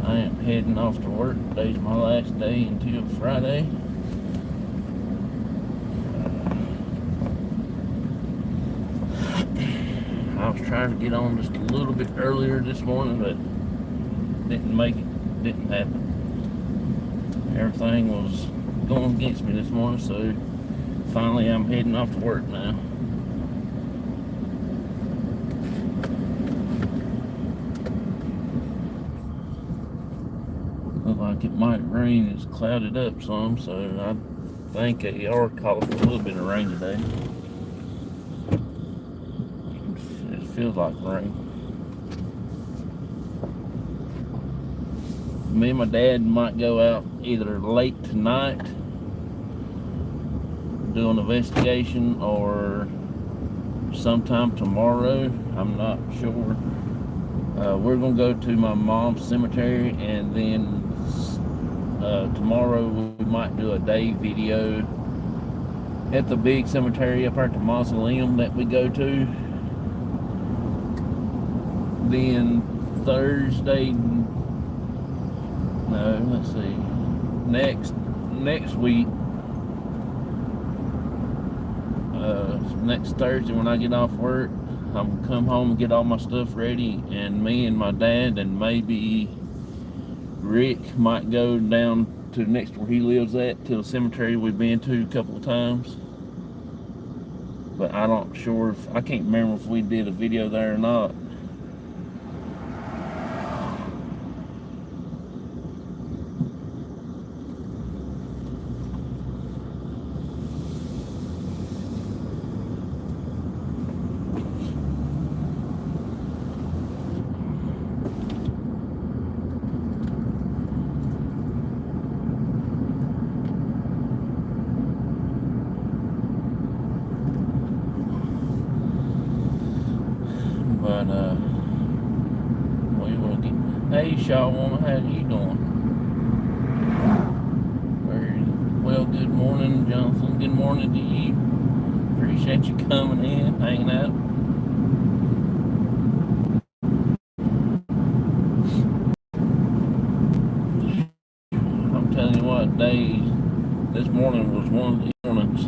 I am heading off to work. Today's my last day until Friday. I was trying to get on just a little bit earlier this morning, but didn't make it. Didn't happen. Everything was going against me this morning, so finally I'm heading off to work now. Look like it might rain. It's clouded up some, so I think they are calling for a little bit of rain today. It feels like rain. Me and my dad might go out either late tonight, do an investigation, or sometime tomorrow. I'm not sure. We're gonna go to my mom's cemetery, and then tomorrow we might do a day video at the big cemetery up at the mausoleum that we go to. Then Thursday, no, let's see, next week, next Thursday when I get off work, I'm gonna come home and get all my stuff ready, and me and my dad and maybe Rick might go down to next where he lives at, to the cemetery we've been to a couple of times. But I don't sure if, I can't remember if we did a video there or not. But we will get. Hey, Shaw woman, how you doing? Well, good morning, Jonathan. Good morning to you. Appreciate you coming in, hanging out. I'm telling you what, this morning was one of the mornings.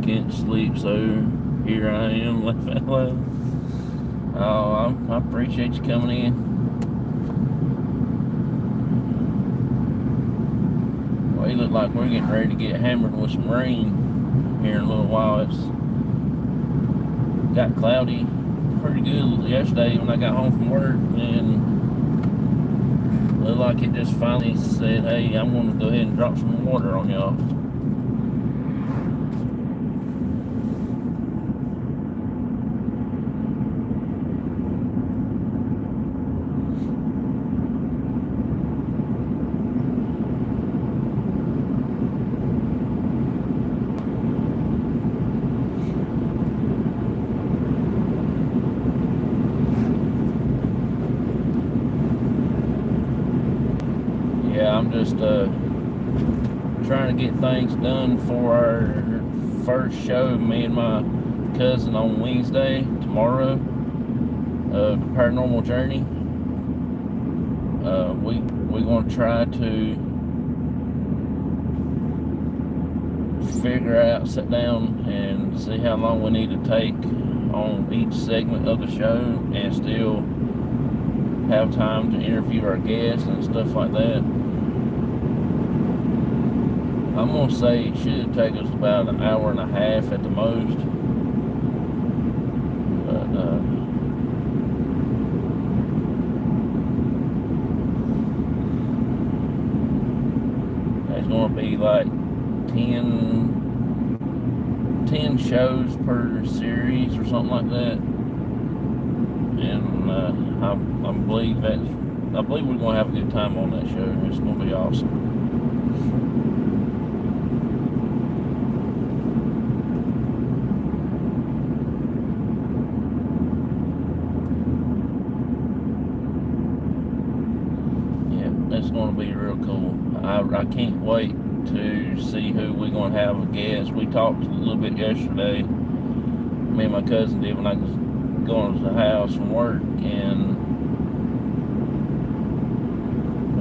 Can't sleep, so here I am, laugh out loud. Oh, I appreciate you coming in. Well, it look like we're getting ready to get hammered with some rain here in a little while. It's got cloudy pretty good yesterday when I got home from work, and looked like it just finally said, hey, I'm going to go ahead and drop some water on y'all. I'm just trying to get things done for our first show, me and my cousin, on Wednesday, tomorrow, the Paranormal Journey. We're going to try to figure out, sit down and see how long we need to take on each segment of the show, and still have time to interview our guests and stuff like that. I'm going to say it should take us about an hour and a half at the most. But, there's going to be like 10 shows per series or something like that. And I believe we're going to have a good time on that show. It's going to be awesome. It's going to be real cool. I can't wait to see who we're going to have a guest. We talked a little bit yesterday, me and my cousin did, when I was going to the house from work, and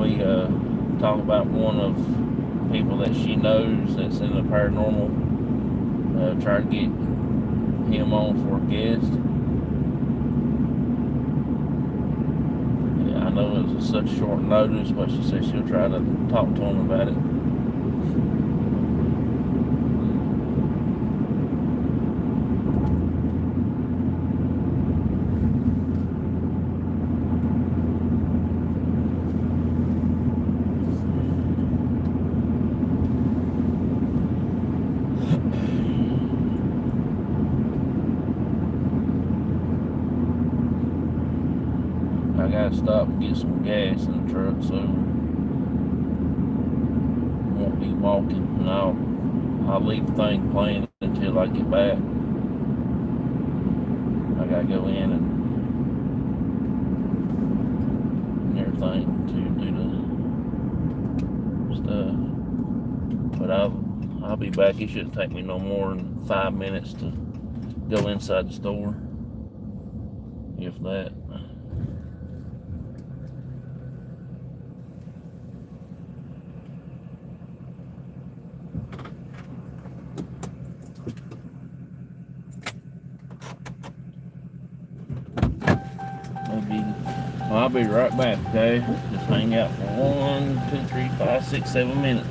we talk about one of people that she knows that's in the paranormal. Try to get him on for a guest. Yeah, I know it was such short notice, but she said she'll try to talk to him about it. I gotta stop and get some gas in the truck, so I won't be walking, and I'll leave the thing playing until I get back. I gotta go in and everything to do the stuff, but I'll be back. It shouldn't take me no more than 5 minutes to go inside the store, if that. I'll be right back, okay? Just hang out for 1, 2, 3, 5, 6, 7 minutes.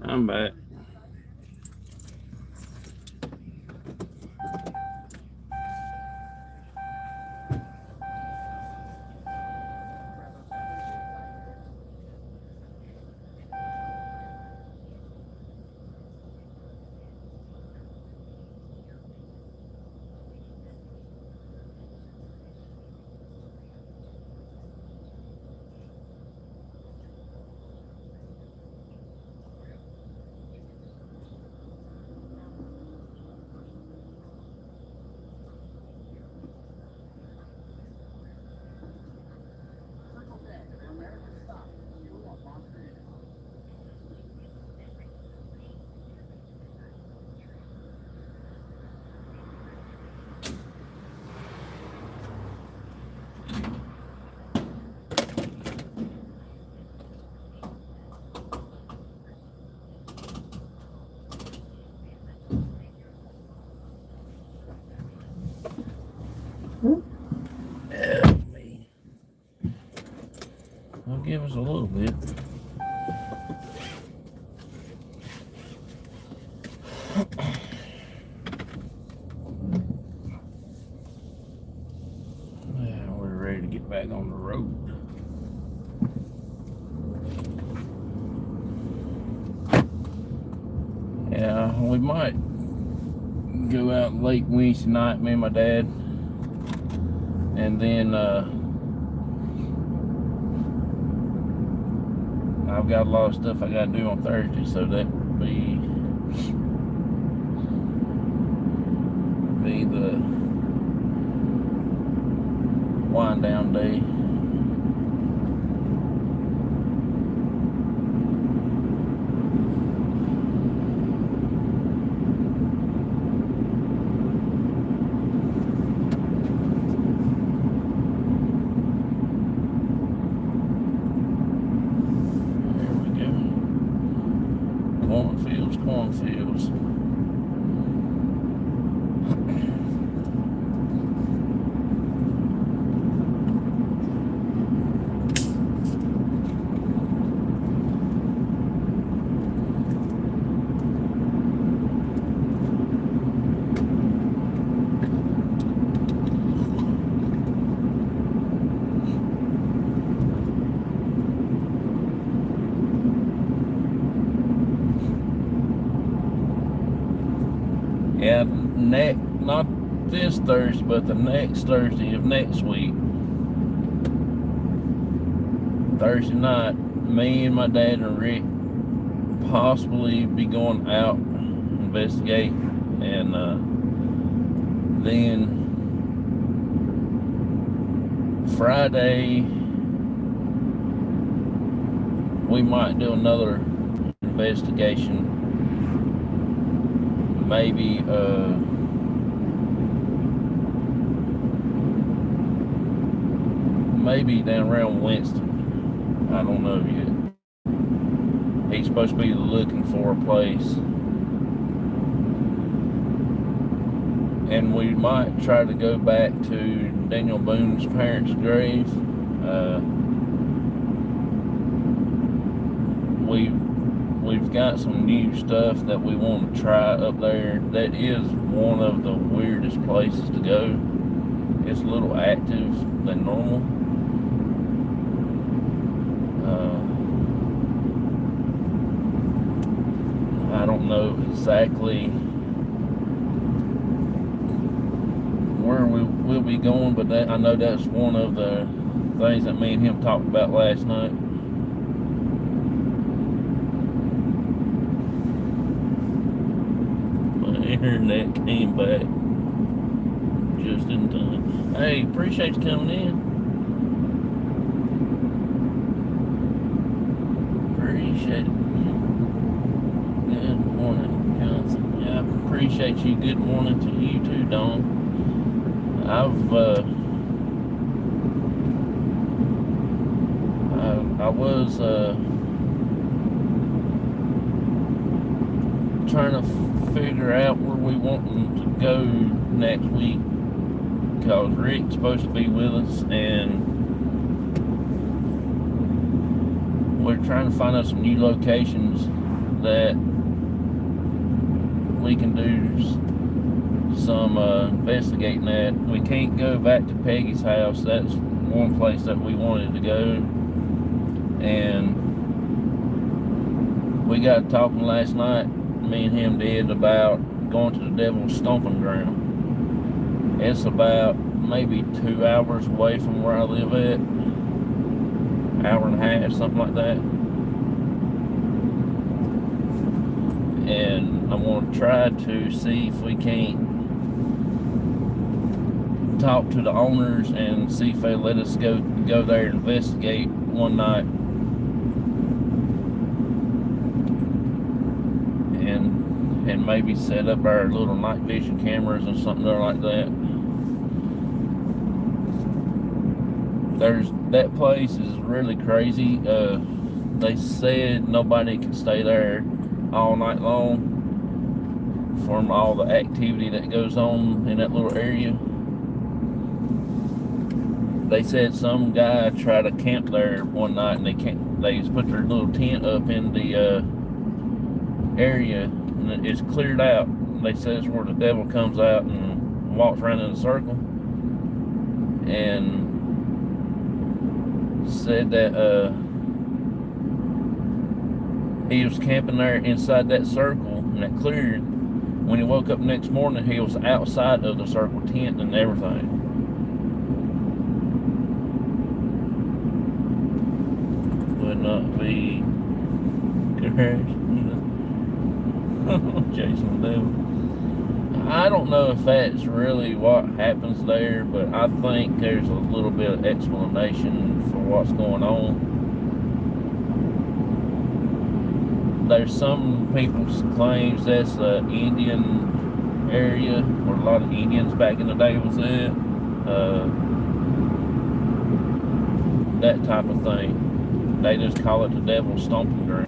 I'm back. Help me. I'll give us a little bit. Yeah, we're ready to get back on the road. Yeah, we might go out late Wednesday night, me and my dad, and then I've got a lot of stuff I gotta do on Thursday, so that would be the wind down day. not this Thursday, but the next Thursday of next week, Thursday night, me and my dad and Rick possibly be going out, investigate, and then Friday we might do another investigation, maybe down around Winston. I don't know yet. He's supposed to be looking for a place, and we might try to go back to Daniel Boone's parents' grave. We've got some new stuff that we want to try up there. That is one of the weirdest places to go. It's a little active than normal. I don't know exactly where we'll be going, but I know that's one of the things that me and him talked about last night. My internet came back just in time. Hey, appreciate you coming in. Appreciate it. Good morning, Johnson. Yeah, I appreciate you. Good morning to you too, Dawn. I was trying to figure out where we want to go next week, because Rick's supposed to be with us, and we're trying to find out some new locations that we can do some investigating at. We can't go back to Peggy's house. That's one place that we wanted to go, and we got talking last night, me and him did, about going to the Devil's Stomping Ground. It's about maybe 2 hours away from where I live at, hour and a half, something like that. And I want to try to see if we can't talk to the owners and see if they let us go there and investigate one night, and maybe set up our little night vision cameras or something there like that. That place is really crazy. They said nobody can stay there all night long from all the activity that goes on in that little area. They said some guy tried to camp there one night, and they just put their little tent up in the area, and it's cleared out. They said it's where the devil comes out and walks around in a circle, and said that he was camping there inside that circle and that cleared. When he woke up next morning, he was outside of the circle tent and everything. Would not be correct. Chasing the devil. I don't know if that's really what happens there, but I think there's a little bit of explanation for what's going on. There's some people claims that's the Indian area where a lot of Indians back in the day was at. That type of thing. They just call it the Devil's Stomping Ground.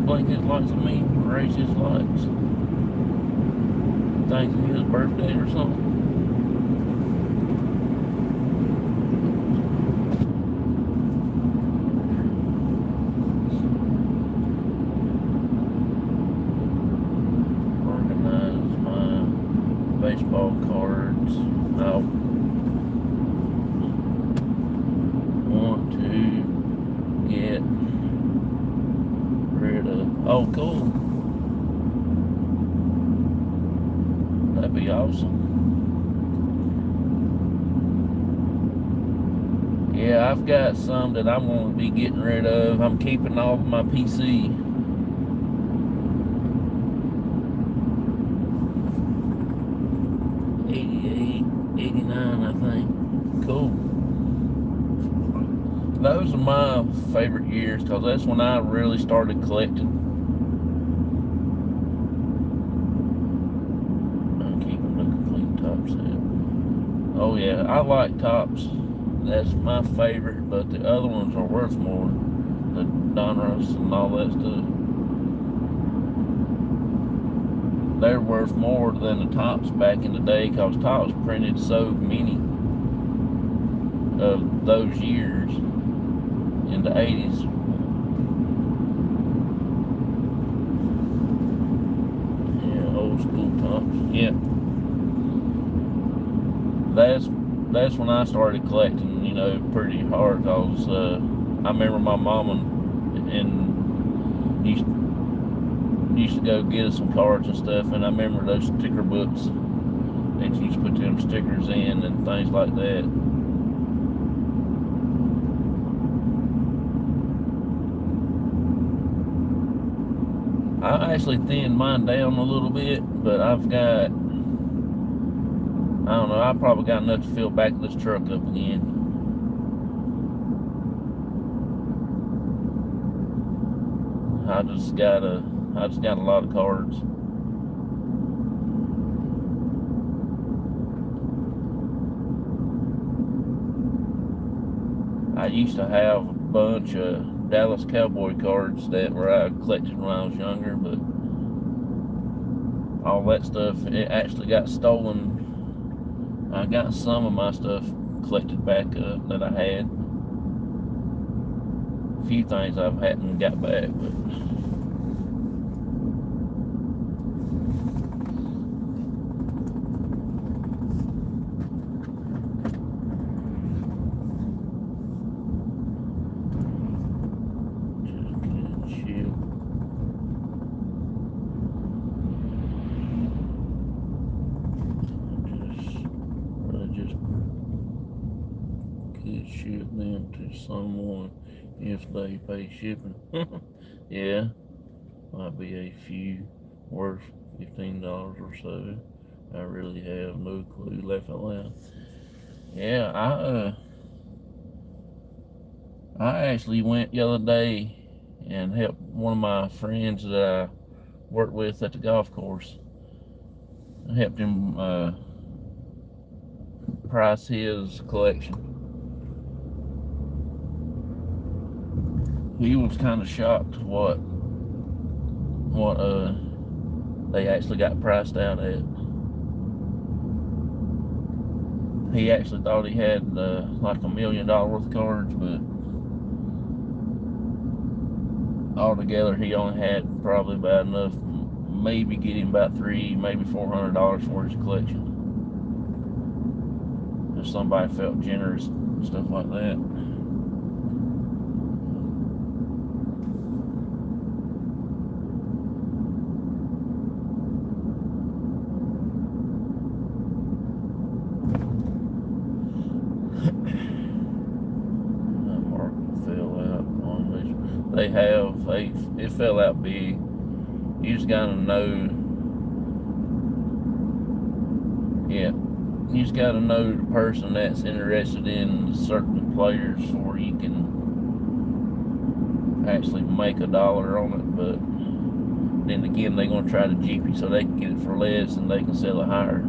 Blink his lights at me, raise his lights. Think it's his birthday or something. baseball cards I want to get rid of. Oh, cool. That'd be awesome. Yeah, I've got some that I'm going to be getting rid of. I'm keeping all of my PC. '88, '89, I think. Cool. Those are my favorite years because that's when I really started collecting. I'm keeping the complete top set. Oh yeah, I like tops. That's my favorite, but the other ones are worth more. The Donruss and all that stuff. They're worth more than the tops back in the day because tops printed so many of those years in the 80s. Yeah, old school tops. Yeah. That's when I started collecting, you know, pretty hard because I remember my mom and used to go get us some cards and stuff, and I remember those sticker books that you used to put them stickers in and things like that. I actually thinned mine down a little bit, but I've got, I don't know, I probably got enough to fill back this truck up again. I just got a lot of cards. I used to have a bunch of Dallas Cowboy cards that I collected when I was younger, but all that stuff, it actually got stolen. I got some of my stuff collected back up that I had. A few things I hadn't got back, but ship them to someone if they pay shipping. Yeah, might be a few worth $15 or so. I really have no clue. Laugh out loud. Yeah, I actually went the other day and helped one of my friends that I worked with at the golf course. I helped him price his collection. He was kind of shocked what they actually got priced out at. He actually thought he had like $1 million worth of cards, but altogether he only had probably about enough, maybe get him about $300, maybe $400 for his collection. If somebody felt generous, stuff like that. It fell out big. You just gotta know, yeah, you just gotta know the person that's interested in certain players before you can actually make $1 on it. But then again, they're gonna try to jeep you so they can get it for less and they can sell it higher.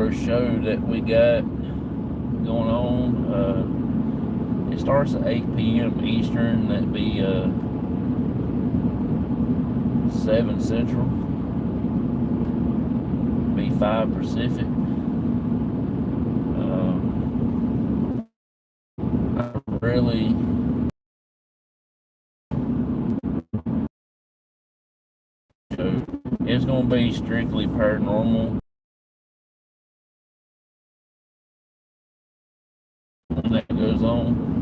first show that we got going on. It starts at 8 p.m. Eastern. That'd be 7 Central. Be 5 Pacific. I really it's going to be strictly paranormal when that goes on.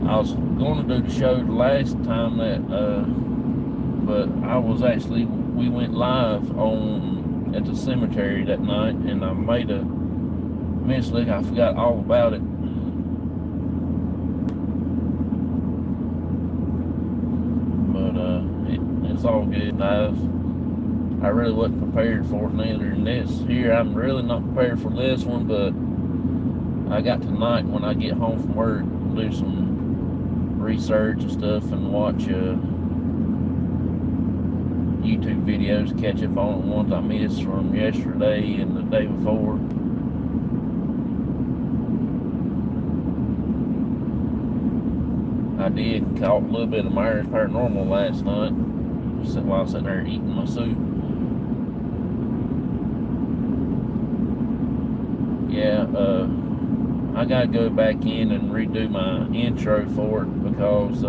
I was going to do the show the last time but we went live at the cemetery that night, and I made a mistake. I forgot all about it. But it's all good. I really wasn't prepared for it neither. And this here, I'm really not prepared for this one, but I got tonight when I get home from work, do some research and stuff and watch YouTube videos, catch up on ones I missed from yesterday and the day before. I did caught a little bit of Myers Paranormal last night while I was sitting there eating my soup. Yeah, I gotta go back in and redo my intro for it because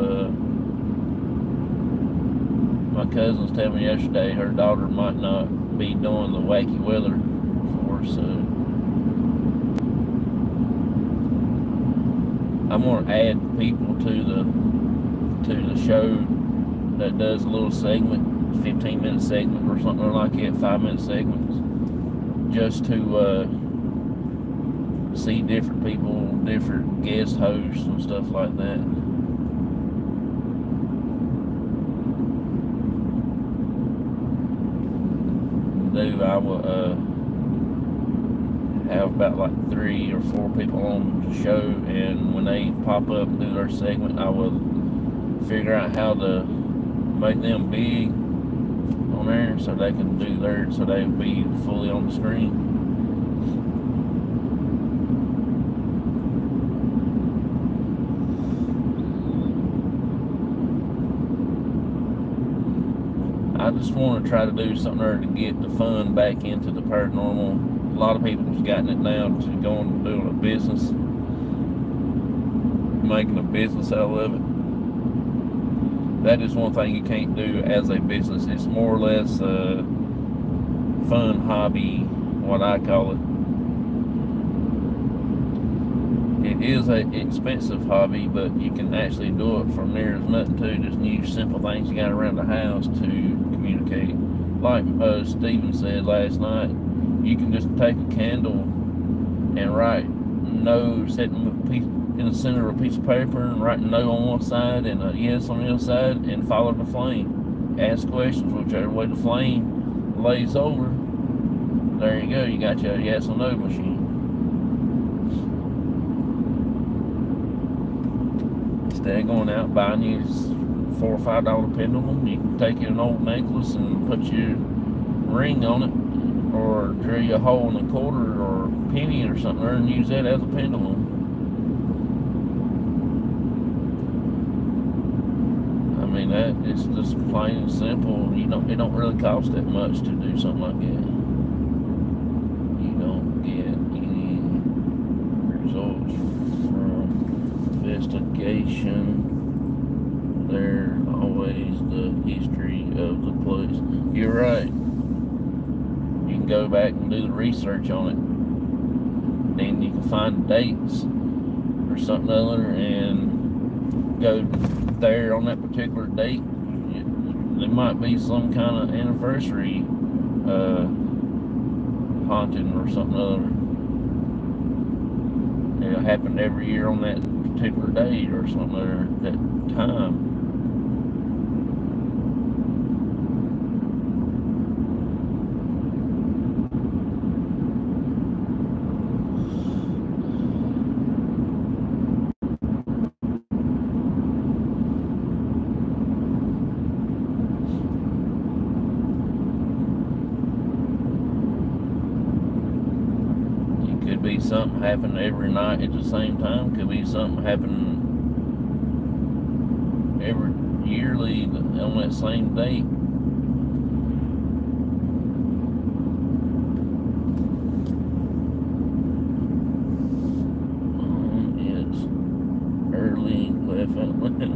my cousin was telling me yesterday her daughter might not be doing the wacky weather for her, so I'm gonna add people to the show that does a little segment, 15-minute segment or something like that, 5-minute segments, just to see different people, different guest hosts and stuff like that. I will have about like 3 or 4 people on the show, and when they pop up and do their segment, I will figure out how to make them big on there so they can do theirs, so they will be fully on the screen. I just want to try to do something there to get the fun back into the paranormal. A lot of people have gotten it down to going and doing a business, making a business out of it. That is one thing you can't do as a business. It's more or less a fun hobby, what I call it. It is an expensive hobby, but you can actually do it from near as nothing to just use simple things you got around the house to communicate. Like Steven said last night, you can just take a candle and write no, set in the center of a piece of paper and write no on one side and a yes on the other side and follow the flame. Ask questions whichever way the flame lays over. There you go, you got your yes or no machine. Instead of going out buying you $4 or $5 pendulum, you can take an old necklace and put your ring on it, or drill a hole in a quarter or penny or something there and use that as a pendulum. I mean, that it's just plain and simple. It don't really cost that much to do something like that. You don't get any results from investigation. There's always the history of the place. You're right. You can go back and do the research on it. Then you can find dates or something other and go there on that particular date. There might be some kind of anniversary haunting or something other. It happened every year on that particular date or something other at that time. be something happening every night at the same time. Could be something happening every yearly on that same date. It's early, definitely.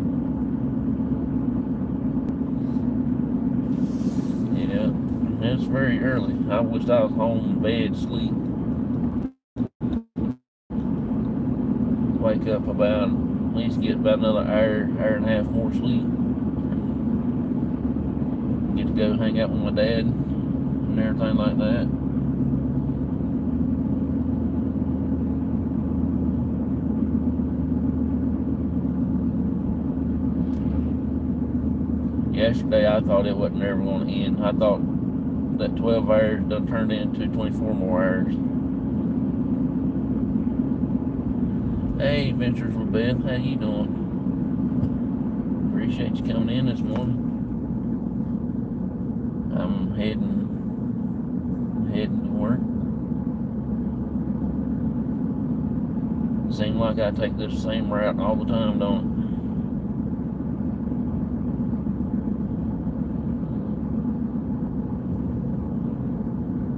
Yeah, it's very early. I wish I was home in bed, sleep. Wake up about, at least get about another hour and a half more sleep. Get to go hang out with my dad and everything like that. Yesterday I thought it wasn't ever going to end. I thought that 12 hours done turned into 24 more hours. Hey, Adventures with Beth, how you doing? Appreciate you coming in this morning. I'm heading to work. Seems like I take this same route all the time, don't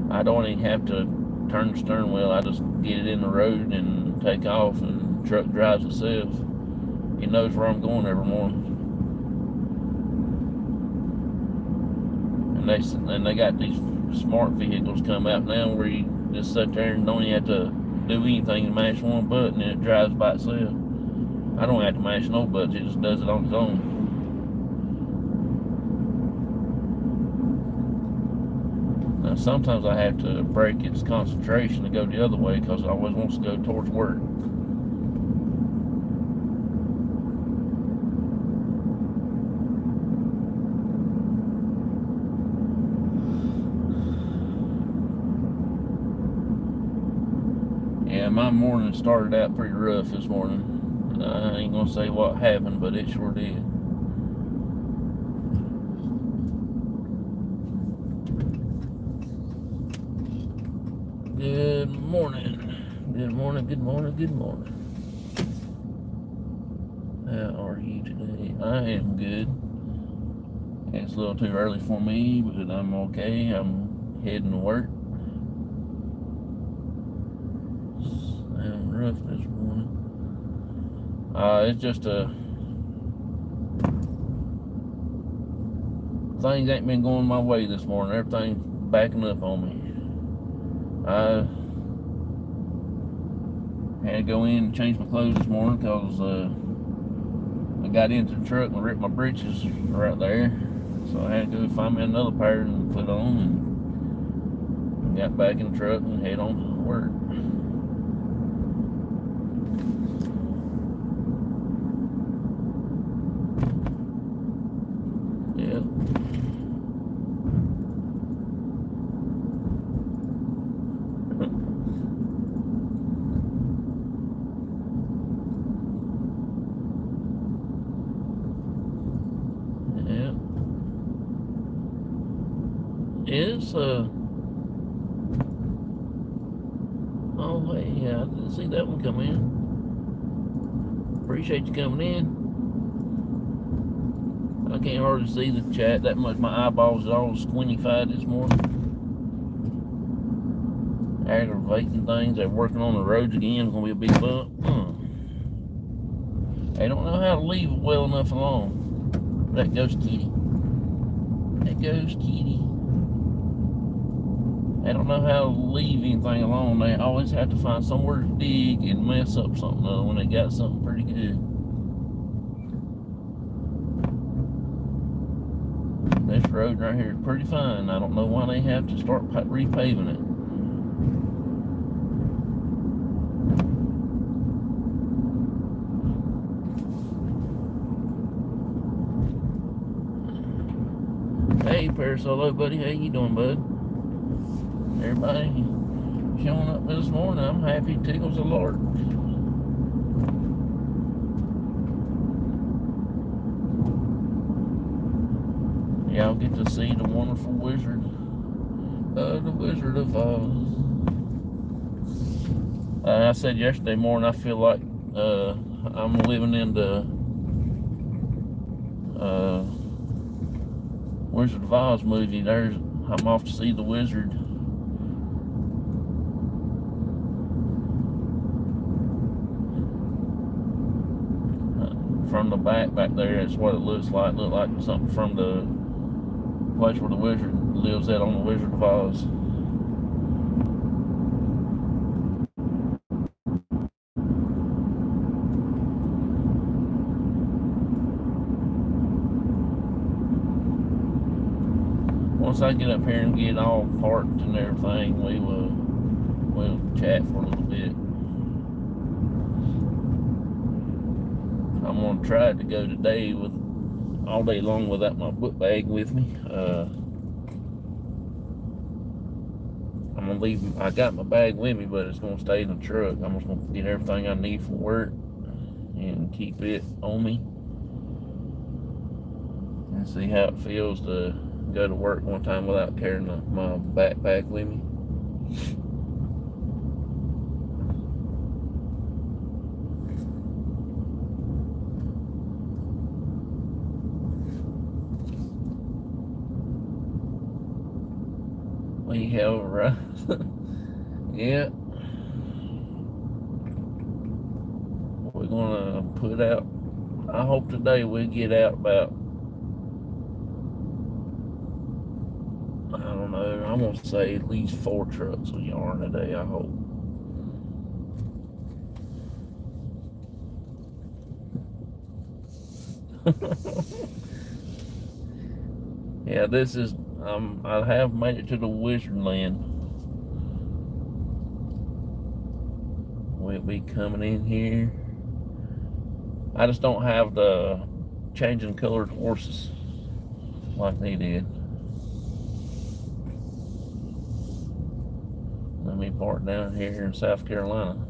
it? I don't even have to turn the steering wheel. I just get it in the road and take off, and the truck drives itself. It knows where I'm going every morning. And they got these smart vehicles come out now where you just sit there and don't even have to do anything and mash one button and it drives by itself. I don't have to mash no buttons, it just does it on its own. Now sometimes I have to break its concentration to go the other way because it always wants to go towards work. Yeah, my morning started out pretty rough this morning. I ain't gonna say what happened, but it sure did. Good morning. Good morning, good morning, good morning. How are you today? I am good. It's a little too early for me, but I'm okay. I'm heading to work. I'm rough this morning. It's just things ain't been going my way this morning. Everything's backing up on me. I had to go in and change my clothes this morning because I got into the truck and ripped my britches right there. So I had to go find me another pair and put on, and got back in the truck and head on to work. Yeah. Yeah. It's oh hey, yeah, I didn't see that one come in. Appreciate you coming in. I can't hardly see the chat that much. My eyeballs are all squinty-fied this morning. Aggravating things. They're working on the roads again. It's gonna be a big bump. They don't know how to leave it well enough alone. That goes Kitty. That goes Kitty. They don't know how to leave anything alone. They always have to find somewhere to dig and mess up something when they got something pretty good. This road right here is pretty fine. I don't know why they have to start repaving it. Hey, Parasolo, buddy. How you doing, bud? Everybody showing up this morning. I'm happy. Tickles the Lord. Y'all get to see the wonderful wizard, the Wizard of Oz. I said yesterday morning, I feel like I'm living in the uh, Wizard of Oz movie. I'm off to see the wizard. From the back there, that's what it looks like. Look like something from the place where the wizard lives at on the Wizard of Oz. Once I get up here and get all parked and everything, we'll chat for a little bit. I'm gonna try to go today with all day long without my book bag with me. I'm gonna leave. I got my bag with me, but it's gonna stay in the truck. I'm just gonna get everything I need for work and keep it on me, and see how it feels to go to work one time without carrying my backpack with me. We have right. Yeah. We're gonna put out. I hope today we get out about, I don't know, I'm gonna say at least 4 trucks of yarn a day, I hope. Yeah, this is, I have made it to the Wizard Land. We'll be coming in here. I just don't have the changing colored horses like they did. Let me park down here in South Carolina.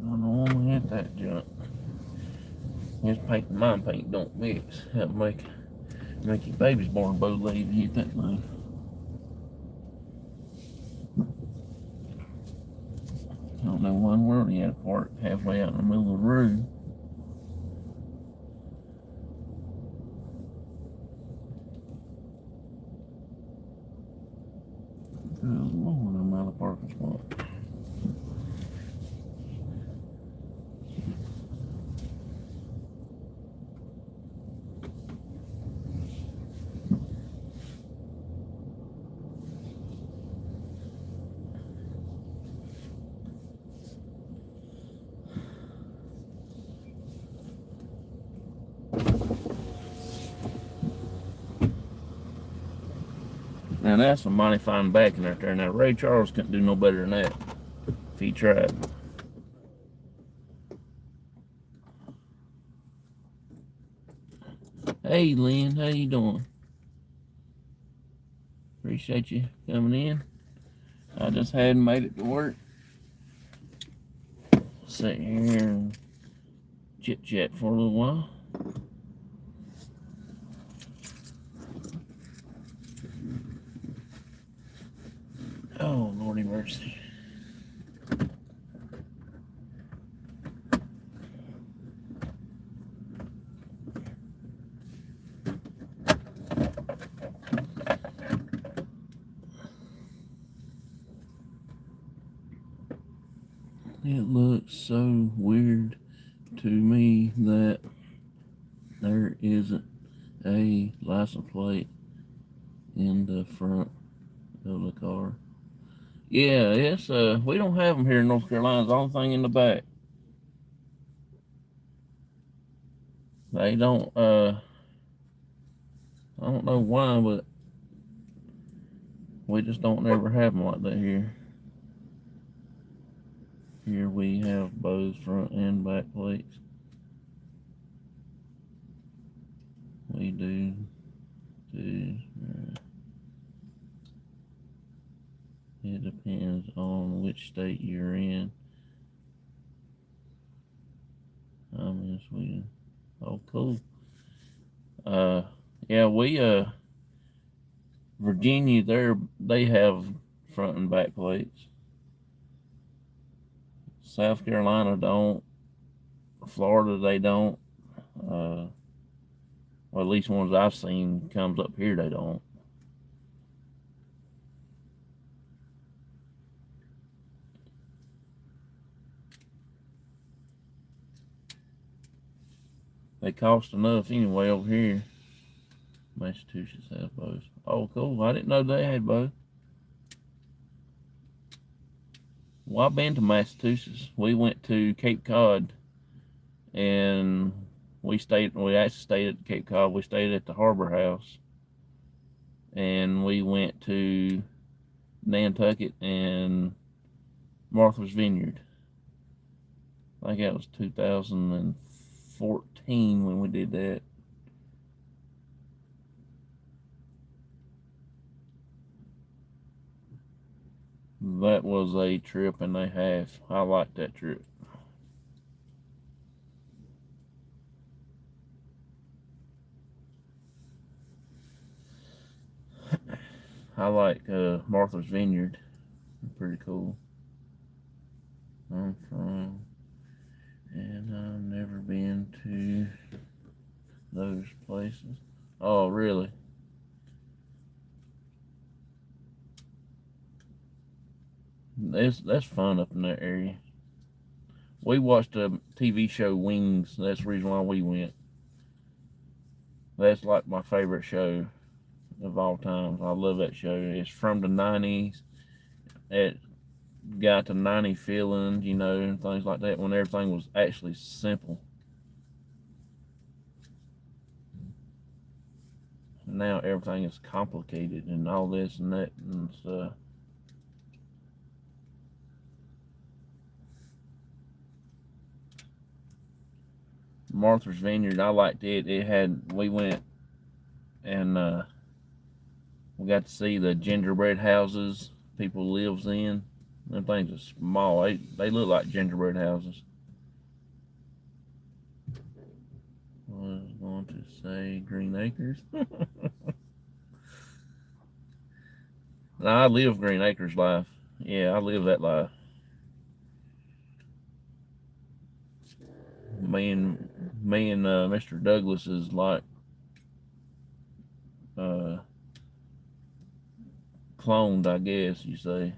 I don't want to hit that junk. His paint and my paint don't mix. Help make your baby's born bow leg and hit that thing. I don't know why in the world he had to park halfway out in the middle of the road. Good Lord, I'm out of parking spot. Now that's some mighty fine backing right there. Now Ray Charles couldn't do no better than that if he tried. Hey Lynn, how you doing? Appreciate you coming in. I just hadn't made it to work. Sit here and chit chat for a little while. Oh, Lordy mercy. It looks so weird to me that there isn't a license plate in the front of the car. Yeah, it's we don't have them here in North Carolina. It's the only thing in the back. They don't I don't know why, but we just don't ever have them like that here. Here we have both front and back plates. We do. It depends on which state you're in. I'm in Sweden. Oh, cool. Yeah, Virginia, they have front and back plates. South Carolina don't. Florida, they don't. Well, at least ones I've seen comes up here, they don't. They cost enough anyway over here. Massachusetts has both. Oh, cool. I didn't know they had both. Well, I've been to Massachusetts. We went to Cape Cod, and we actually stayed at Cape Cod. We stayed at the Harbor House, and we went to Nantucket and Martha's Vineyard. I think that was 2014 when we did that. That was a trip and a half. I liked that trip. I like Martha's Vineyard. Pretty cool. I'm from, and I've never been to those places. Oh, really? That's fun up in that area. We watched a TV show Wings. That's the reason why we went. That's like my favorite show of all time. I love that show. It's from the '90s. It got the '90s feeling, and things like that when everything was actually simple. Now everything is complicated and all this and that and stuff. Martha's Vineyard, I liked it. We went and we got to see the gingerbread houses people lives in. Them things are small. They look like gingerbread houses. I was going to say Green Acres. No, I live Green Acres life. Yeah, I live that life. Me and Mr. Douglas is like uh, cloned, I guess you say.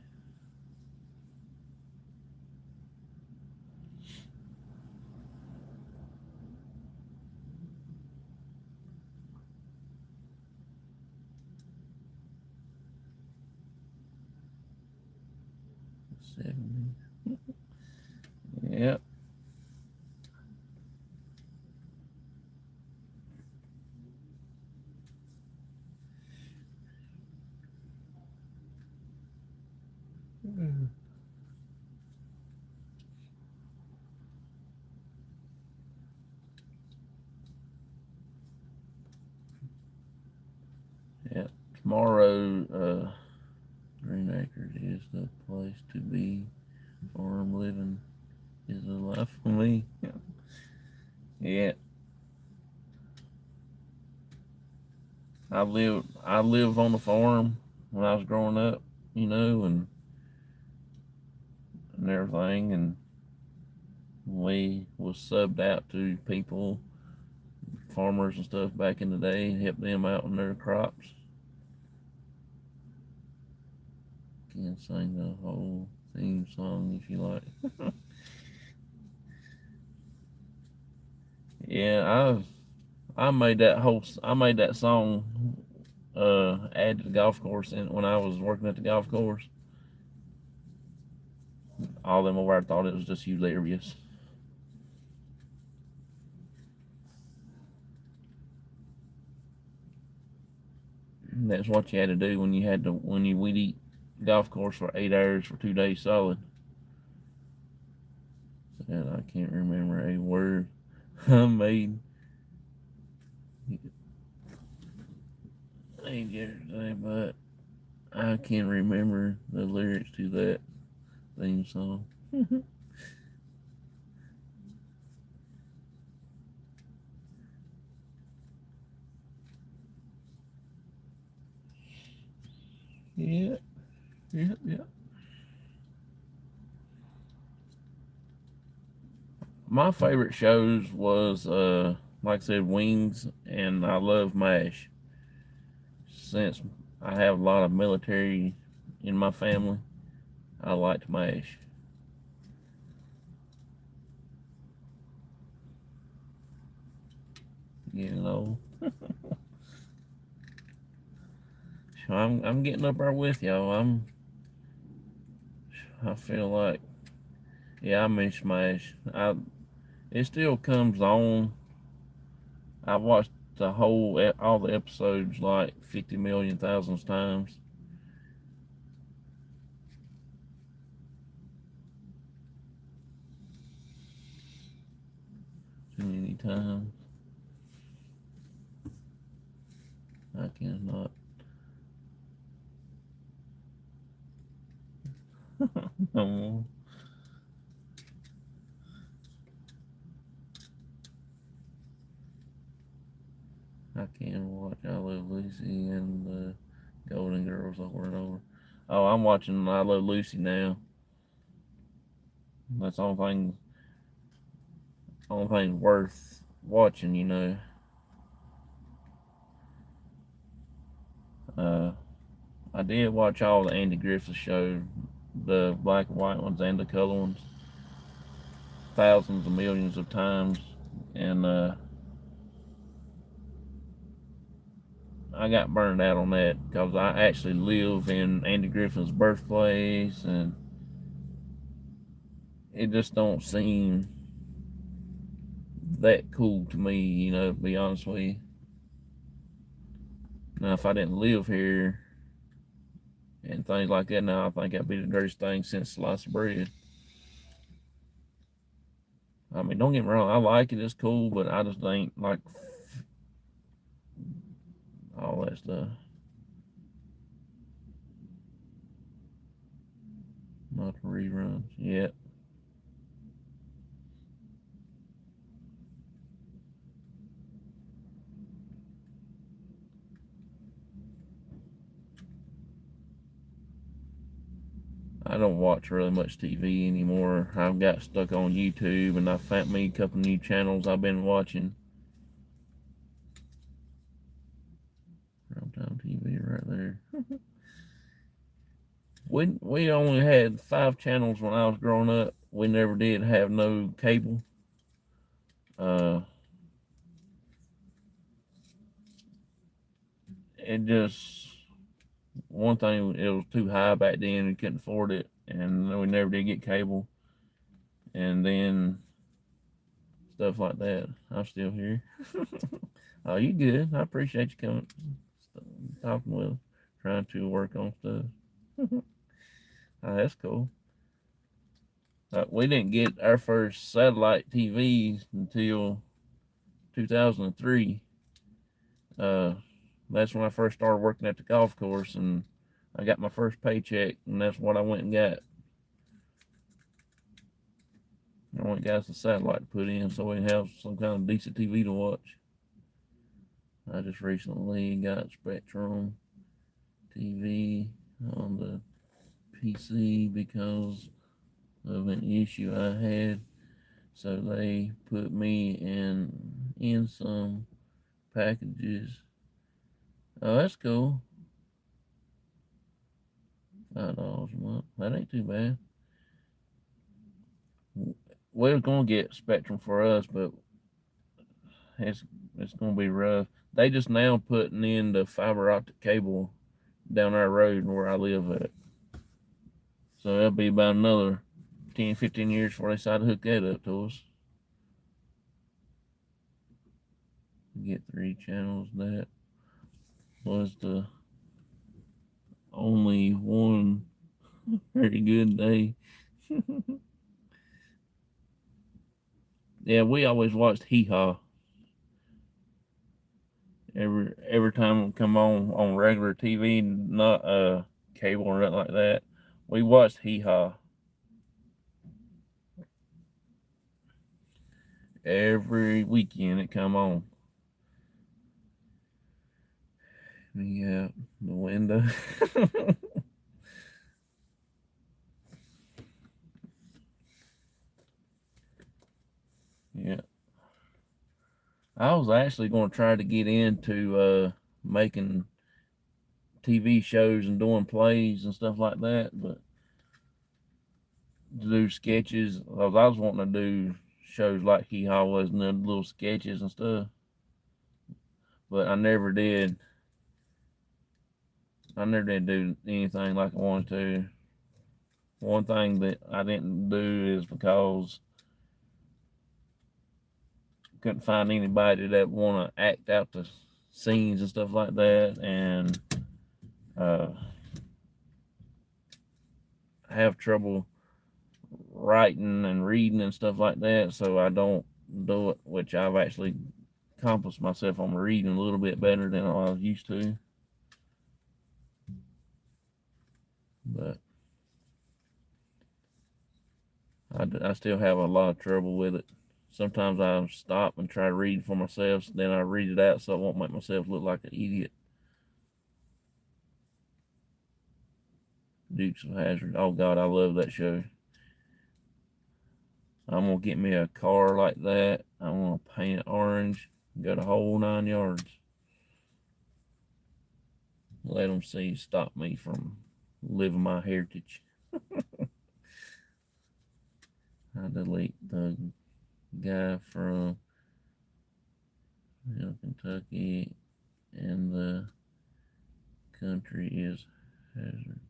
Yep. Yep. Tomorrow, Green Acres is the place to be. Farm living is the life for me. Yeah. I lived on the farm when I was growing up, and everything, and we was subbed out to people, farmers and stuff back in the day, and helped them out on their crops. Can't sing the whole theme song if you like. Yeah, I made that song add to the golf course, and when I was working at the golf course, all them over there thought it was just hilarious. And that's what you had to do when we'd eat golf course for 8 hours for 2 days solid. And I can't remember a word I made yesterday, but I can't remember the lyrics to that theme song. Yeah, yeah. My favorite shows was, like I said, Wings, and I love MASH. Since I have a lot of military in my family, I liked MASH. You know, so I'm getting up there with y'all. I feel like, yeah, I miss MASH. It still comes on. I watched all the episodes like 50 million thousands times. Too many times. I cannot. No more. I can watch I Love Lucy and the Golden Girls over and over. Oh, I'm watching I Love Lucy now. That's the only thing worth watching, you know. Uh, I did watch all the Andy Griffith show, the black and white ones and the color ones, thousands of millions of times, and I got burned out on that because I actually live in Andy Griffith's birthplace, and it just don't seem that cool to me, you know, to be honest with you. Now, if I didn't live here and things like that, now I think that'd be the dirtiest thing since sliced bread. I mean, don't get me wrong, I like it, it's cool, but I just ain't like all that stuff. Not the reruns yet. I don't watch really much TV anymore. I've got stuck on YouTube, and I found me a couple new channels I've been watching. Primetime TV right there. We only had 5 channels when I was growing up. We never did have no cable. Uh, it just one thing, it was too high back then. We couldn't afford it, and we never did get cable. And then stuff like that. I'm still here. Oh, you good? I appreciate you coming, talking with, trying to work on stuff. Oh, that's cool. We didn't get our first satellite TV until 2003. Uh, that's when I first started working at the golf course, and I got my first paycheck, and that's what I went and got. I went and got us a satellite to put in so we can have some kind of decent TV to watch. I just recently got Spectrum TV on the PC because of an issue I had. So they put me in some packages. Oh, that's cool. $5 a month. That ain't too bad. We was gonna get Spectrum for us, but it's it's gonna be rough. They just now putting in the fiber optic cable down our road where I live at. So that'll be about another 10, 15 years before they decide to hook that up to us. Get 3 channels. That was the only one very good day. Yeah, we always watched Hee Haw. Every time it come on regular TV, not cable or nothing like that. We watched Hee Haw every weekend. It come on. Yeah, the window. Yeah, I was actually going to try to get into making TV shows and doing plays and stuff like that, but to do sketches. I was wanting to do shows like Hee Haw was and then little sketches and stuff, but I never did. I never did do anything like I wanted to. One thing that I didn't do is because I couldn't find anybody that want to act out the scenes and stuff like that, and uh, have trouble writing and reading and stuff like that, so I don't do it, which I've actually accomplished myself on reading a little bit better than I was used to. But I still have a lot of trouble with it. Sometimes I stop and try to read for myself, then I read it out so I won't make myself look like an idiot. Dukes of Hazzard. Oh God, I love that show. I'm gonna get me a car like that. I'm gonna paint it orange. Got a whole 9 yards. Let them see. Stop me from living my heritage. I delete the guy from Kentucky, and the country is Hazard.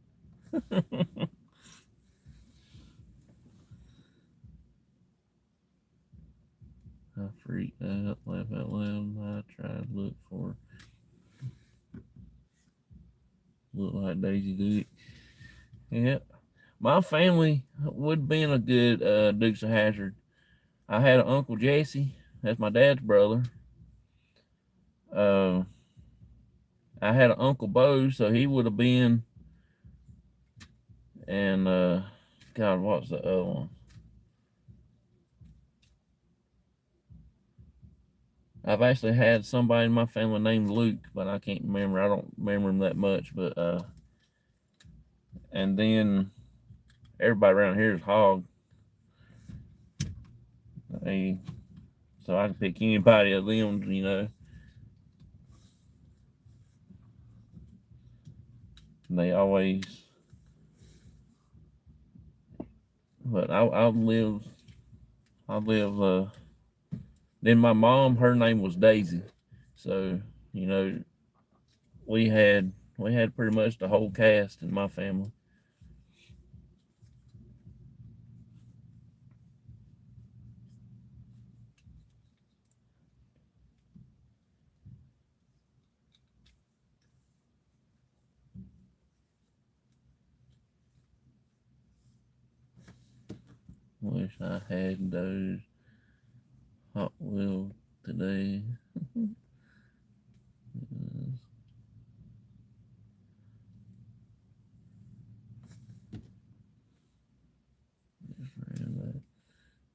I freaked out, laugh out loud. I tried to look like Daisy Duke. Yeah, my family would be in a good Dukes of Hazzard. I had an Uncle Jesse. That's my dad's brother. I had an Uncle Bo, so he would have been. And God, what's the other one? I've actually had somebody in my family named Luke, but I can't remember. I don't remember him that much. But and then everybody around here is Hog. So I can pick anybody of them, They always. But I live. Then my mom, her name was Daisy, so we had pretty much the whole cast in my family. Wish I had those Hot Wheels today.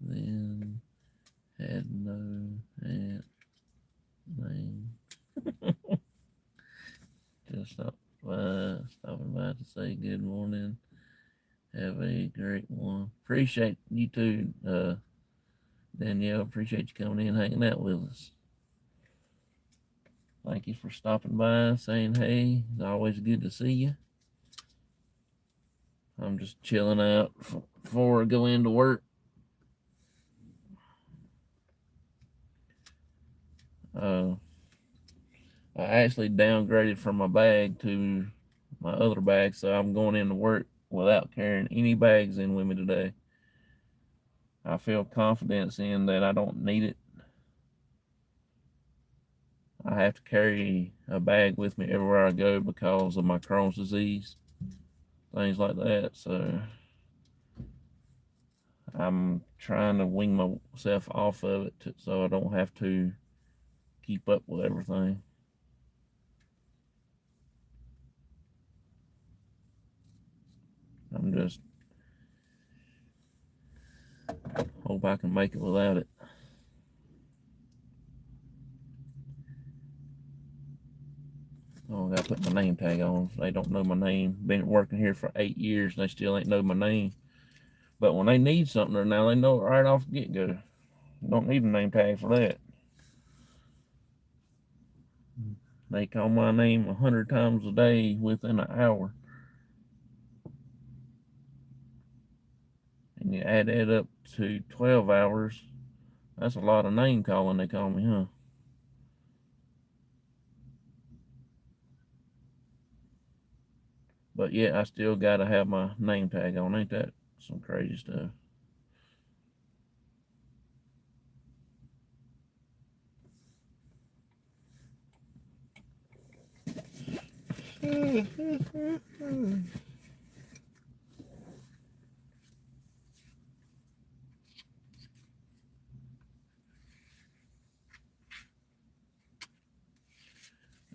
Then had no aunt name. Just stopping by to say good morning. Have a great one. Appreciate you too, Danielle. Appreciate you coming in, hanging out with us. Thank you for stopping by, saying hey. It's always good to see you. I'm just chilling out before I go into work. I actually downgraded from my bag to my other bag, so I'm going into work without carrying any bags in with me today. I feel confidence in that I don't need it. I have to carry a bag with me everywhere I go because of my Crohn's disease, things like that. So I'm trying to wean myself off of it so I don't have to keep up with everything. I'm just hope I can make it without it. Oh, I gotta put my name tag on. They don't know my name. Been working here for 8 years and they still ain't know my name. But when they need something now, they know it right off the get-go. Don't need a name tag for that. They call my name 100 times a day within an hour. And you add that up to 12 hours. That's a lot of name calling they call me, huh? But yeah, I still gotta have my name tag on. Ain't that some crazy stuff?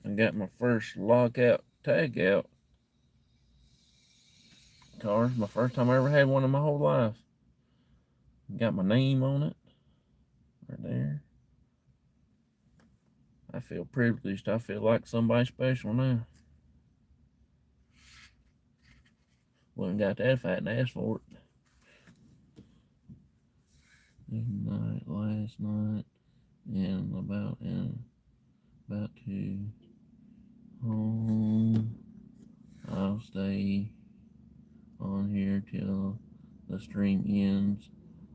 I got my first lockout tag out car. My first time I ever had one in my whole life. Got my name on it right there. I feel privileged. I feel like somebody special now. Wouldn't got that if I hadn't asked for it. Midnight last night, and about to home. I'll stay on here till the stream ends.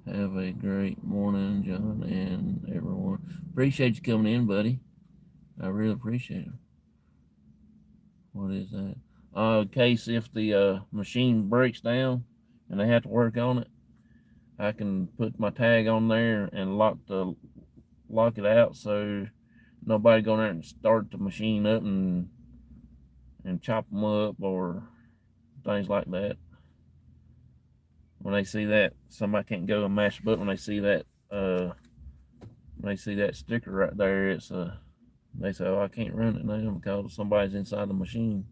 Have a great morning, John, and everyone. Appreciate you coming in, buddy. I really appreciate it. What is that? In case if the machine breaks down and they have to work on it, I can put my tag on there and lock it out so nobody go in there and start the machine up and chop them up or things like that. When they see that, somebody can't go and mash them up. When they see that sticker right there, it's they say, "Oh, I can't run it now because somebody's inside the machine."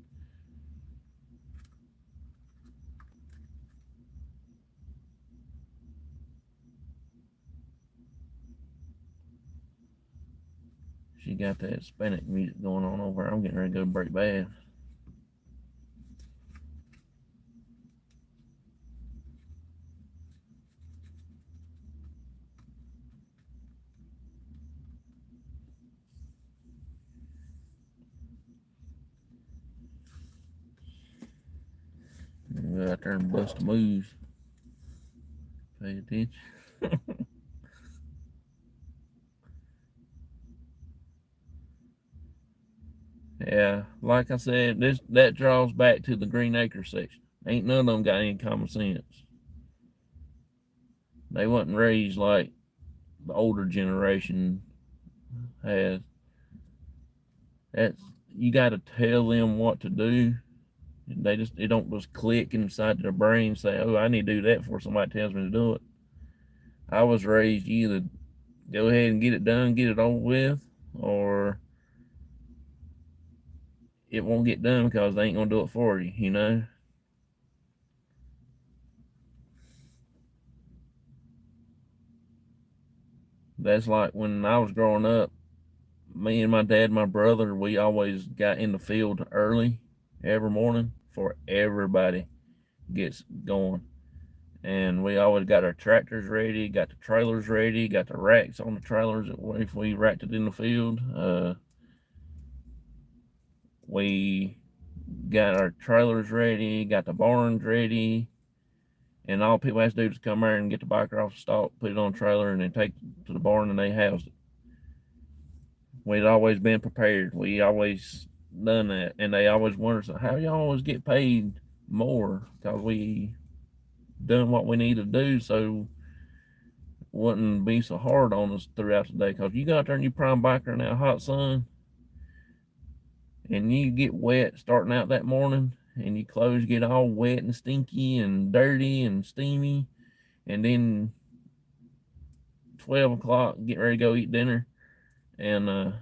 She got that Hispanic music going on over there. I'm getting ready to go break bad. Go out there and bust a move. Pay attention. Yeah, like I said, that draws back to the Green Acres section. Ain't none of them got any common sense. They wasn't raised like the older generation has. That's you got to tell them what to do. It don't just click inside their brain and say, "Oh, I need to do that before somebody tells me to do it." I was raised you either go ahead and get it done, get it over with, or it won't get done because they ain't gonna do it for you, you know? That's like when I was growing up, me and my dad and my brother, we always got in the field early every morning before everybody gets going. And we always got our tractors ready, got the trailers ready, got the racks on the trailers if we racked it in the field. We got our trailers ready, got the barns ready, and all people have to do is come there and get the biker off the stalk, put it on a trailer, and then take it to the barn and they housed it. We'd always been prepared. We always done that, and they always wondered, so how y'all always get paid more? Because we done what we need to do, so it wouldn't be so hard on us throughout the day. Because you go out there and you prime biker in that hot sun, and you get wet starting out that morning, and your clothes get all wet and stinky and dirty and steamy, and then 12 o'clock, get ready to go eat dinner, and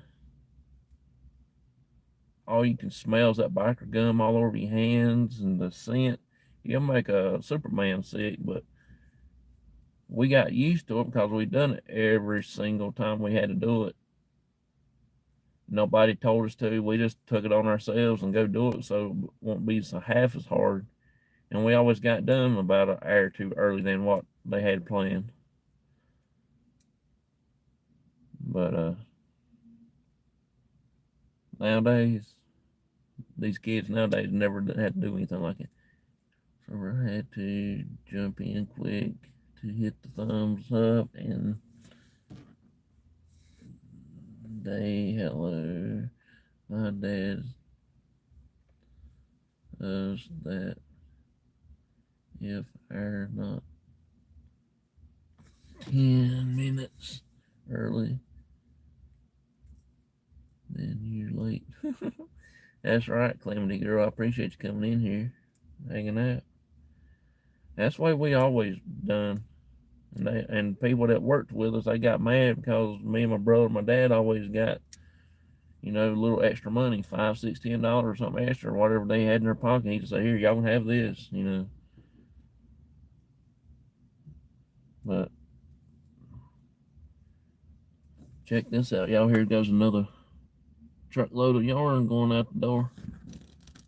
all you can smell is that biker gum all over your hands and the scent, He'll make a Superman sick, but we got used to it because we done it every single time we had to do it. Nobody told us to. We just took it on ourselves and go do it, so it won't be so half as hard. And we always got done about an hour or two early than what they had planned. But nowadays, these kids nowadays never had to do anything like it. So I had to jump in quick to hit the thumbs up and hello. My dad does that if are not 10 minutes early, then you're late. That's right, Calamity Girl. I appreciate you coming in here, hanging out. That's the way we always done. And people that worked with us, they got mad because me and my brother, my dad always got, a little extra money, $5, $6, $10 or something extra, or whatever they had in their pocket. He'd say, "Here, y'all can have this." But check this out, y'all. Here goes another truckload of yarn going out the door.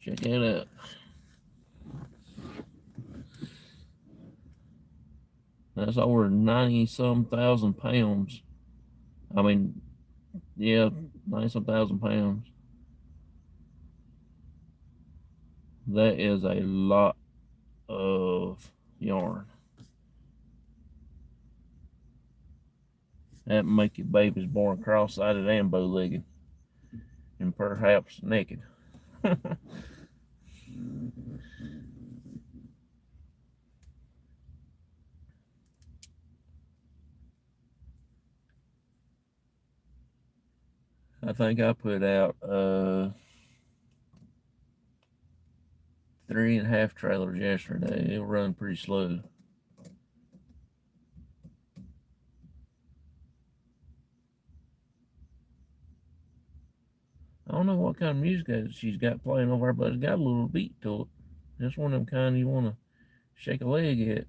Check that out. That's over 90-some thousand pounds. I mean, yeah, 90-some thousand pounds. That is a lot of yarn. That make your babies born cross-sided and bow-legged, and perhaps naked. I think I put out 3.5 trailers yesterday. It'll run pretty slow. I don't know what kind of music she's got playing over there, but it's got a little beat to it. That's one of them kind you want to shake a leg at.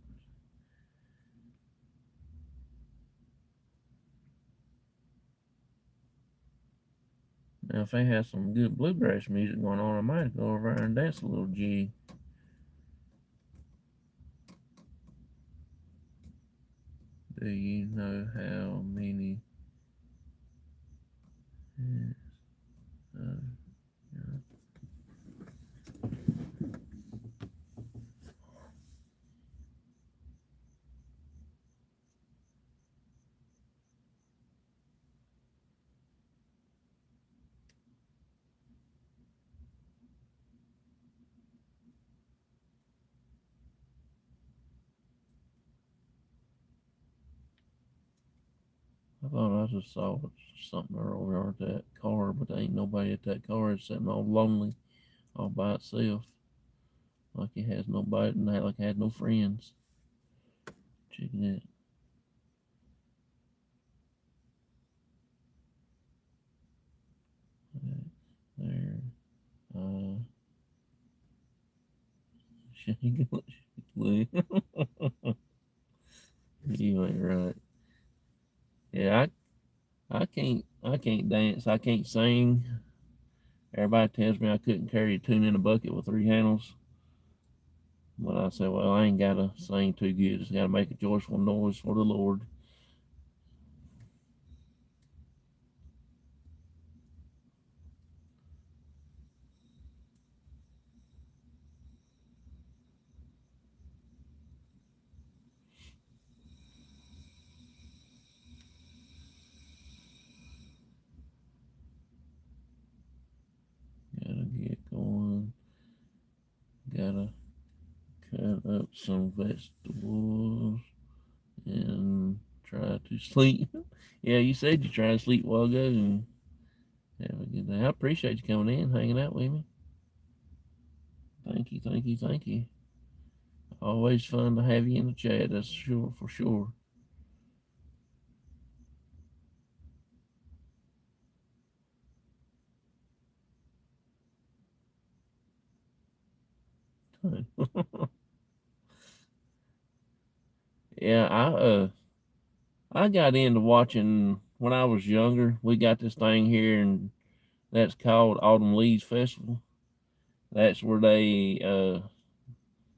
Now, if they have some good bluegrass music going on, I might go over there and dance a little jig. Do you know how many? I thought I just saw something earlier at that car, but there ain't nobody at that car. It's sitting all lonely, all by itself. Like it has nobody, like it had no friends. Check it out. There. You ain't right. Yeah, I can't dance. I can't sing. Everybody tells me I couldn't carry a tune in a bucket with 3 handles. But I say, well, I ain't gotta sing too good. Just gotta make a joyful noise for the Lord. Gotta get going. Gotta cut up some vegetables and try to sleep. Yeah, you said you tried to sleep a while ago and have a good day. I appreciate you coming in, hanging out with me. Thank you, thank you, thank you. Always fun to have you in the chat, that's sure for sure. Yeah, I got into watching when I was younger. We got this thing here, and that's called Autumn Leaves Festival. That's where they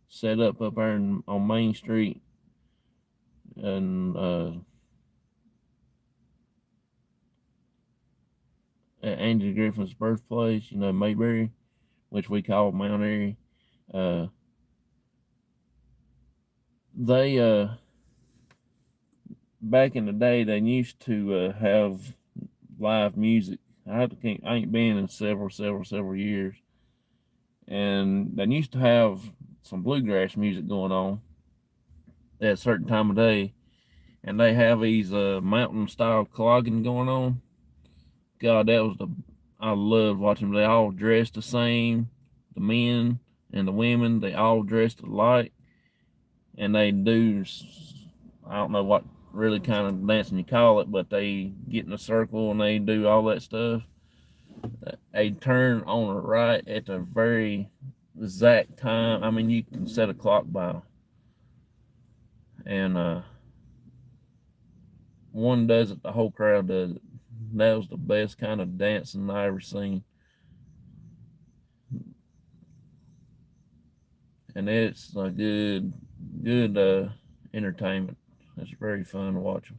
set up there on Main Street, and at Andy Griffin's birthplace, Mayberry, which we call Mount Airy. Uh, they back in the day they used to have live music. I ain't been in several years, and they used to have some bluegrass music going on at a certain time of day, and they have these mountain style clogging going on. God, I loved watching them. They all dressed the same, the men and the women. They all dressed alike, and they do. I don't know what really kind of dancing you call it, but they get in a circle and they do all that stuff. They turn on the right at the very exact time. I mean, you can set a clock by, and one does it, the whole crowd does it. That was the best kind of dancing I ever seen, and it's a good entertainment. It's very fun to watch them.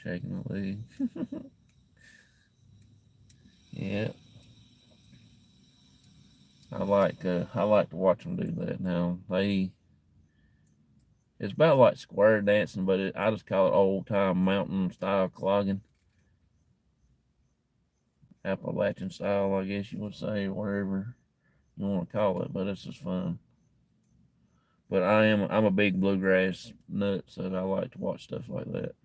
Shaking the leg. Yeah, I like to watch them do that. Now it's about like square dancing, but I just call it old time mountain style clogging, Appalachian style, I guess you would say, whatever you want to call it. But it's just fun. But I'm a big bluegrass nut, so I like to watch stuff like that.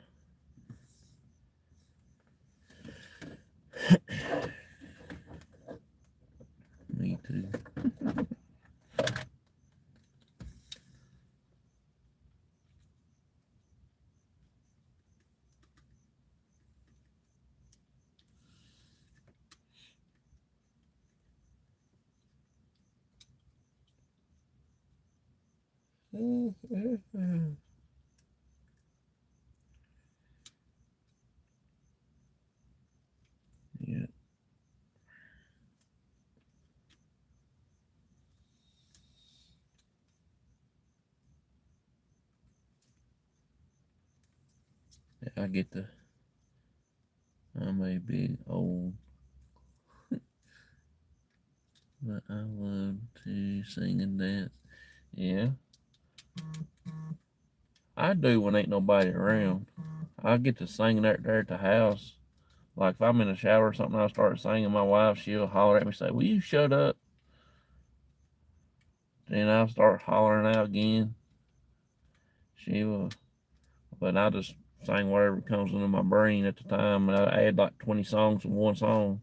Me too. Yeah, I get the. I may be old, but I love to sing and dance. Yeah, I do when ain't nobody around. I get to sing there at the house. Like if I'm in the shower or something, I start singing. My wife, she'll holler at me, say, "Will you shut up?" Then I'll start hollering out again. She will, but I just sing whatever comes into my brain at the time. And I add like 20 songs in one song,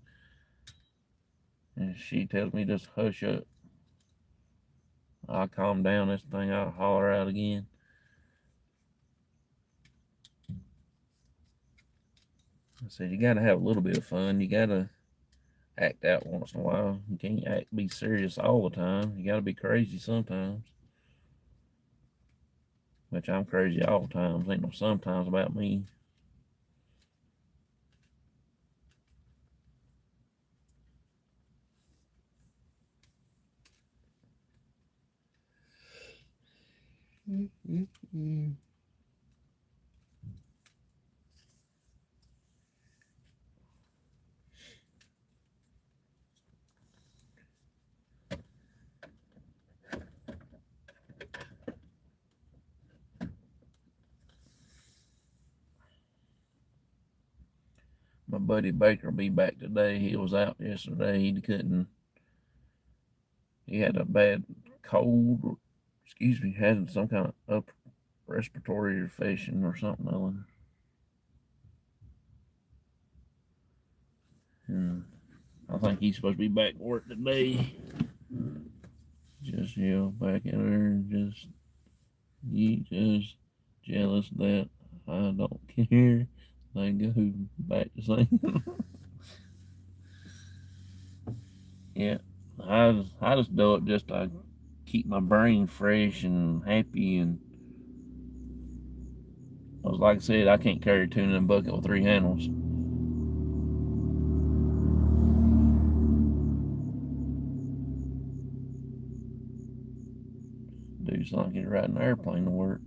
and she tells me just hush up. I calm down. This thing, I'll holler out again. I said, you gotta have a little bit of fun. You gotta act out once in a while. You can't be serious all the time. You gotta be crazy sometimes. Which I'm crazy all the time. Ain't no sometimes about me. My buddy Baker will be back today. He was out yesterday. He couldn't. He had a bad cold. Excuse me. Had some kind of upper respiratory infection or something. And I think he's supposed to be back to work today. Just back in there and just jealous that I don't care. They go back to singing. Yeah, I just do it just to keep my brain fresh and happy. And like I said, I can't carry a tuna in a bucket with 3 handles. Do something, get right in an airplane to work.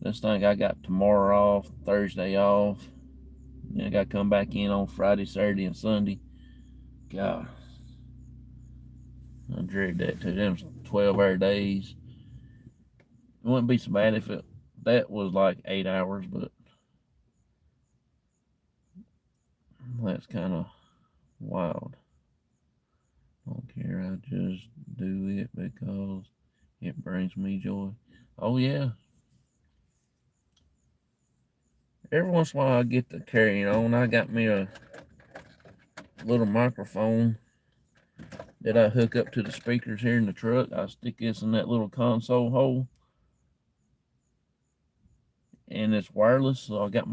This thing I got tomorrow off, Thursday off. Then I got to come back in on Friday, Saturday, and Sunday. God, I dread that too. Them 12-hour days. It wouldn't be so bad if that was like 8 hours, but that's kind of wild. Don't care. I just do it because it brings me joy. Oh yeah. Every once in a while I get to carrying on. I got me a little microphone that I hook up to the speakers here in the truck. I stick this in that little console hole, and it's wireless. So I got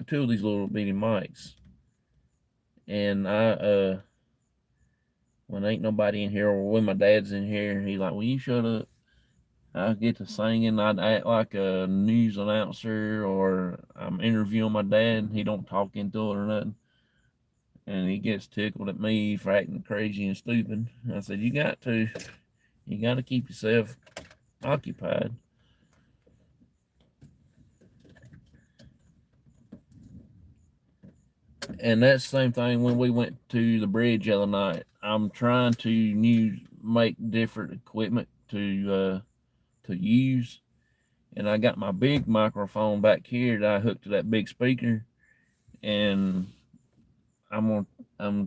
2 of these little bitty mics, and when ain't nobody in here or when my dad's in here, he's like, "Will you shut up?" I get to singing. I'd act like a news announcer, or I'm interviewing my dad. He don't talk into it or nothing, and he gets tickled at me for acting crazy and stupid. I said, you got to keep yourself occupied. And that's the same thing when we went to the bridge the other night. I'm trying to make different equipment to use, and I got my big microphone back here that I hooked to that big speaker, and I'm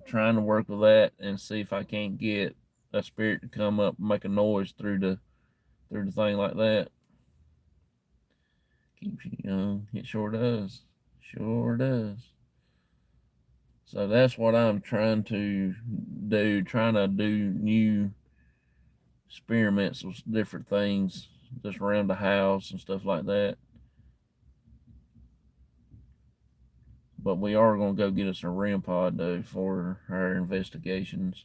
trying to work with that and see if I can't get a spirit to come up and make a noise through the thing like that. Keeps you young. It sure does. Sure does. So that's what I'm trying to do. Trying to do new experiments with different things just around the house and stuff like that. But we are going to go get us a REM pod though for our investigations.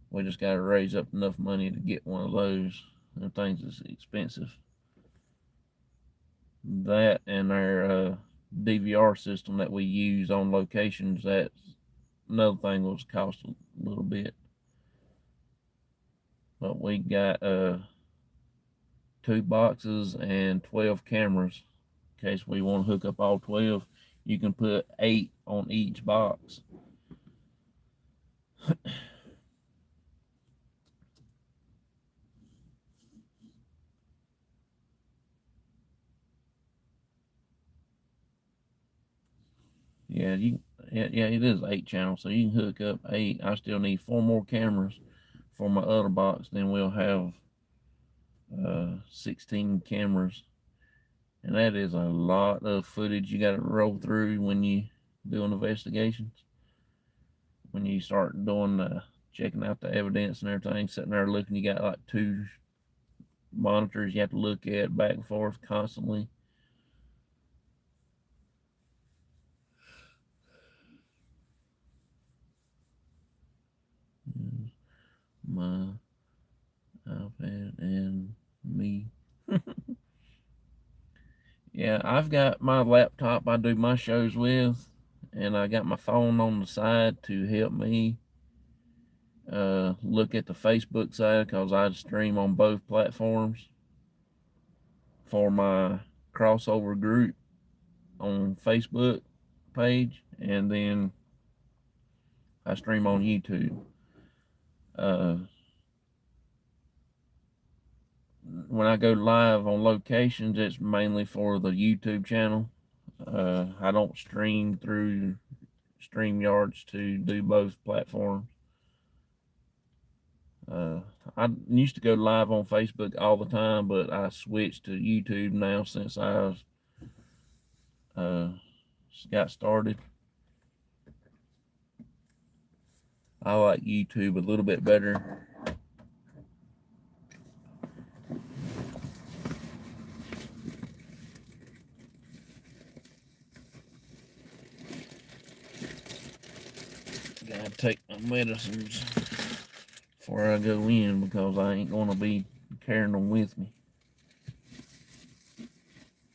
We just got to raise up enough money to get one of those. Them things is expensive. That and our DVR system that we use on locations, that's another thing that was cost a little bit. But we got 2 boxes and 12 cameras. In case we want to hook up all 12, you can put 8 on each box. Yeah, it is 8 channels, so you can hook up 8. I still need 4 more cameras for my other box. Then we'll have 16 cameras, and that is a lot of footage you got to roll through when you doing investigations. When you start doing checking out the evidence and everything, sitting there looking, you got like 2 monitors you have to look at back and forth constantly. My iPad and me. Yeah, I've got my laptop I do my shows with, and I got my phone on the side to help me look at the Facebook side, because I stream on both platforms for my crossover group on Facebook page, and then I stream on YouTube. When I go live on locations, it's mainly for the YouTube channel. I don't stream through StreamYards to do both platforms. I used to go live on Facebook all the time, but I switched to YouTube now since I got started. I like YouTube a little bit better. gotta take my medicines before I go in because I ain't gonna be carrying them with me.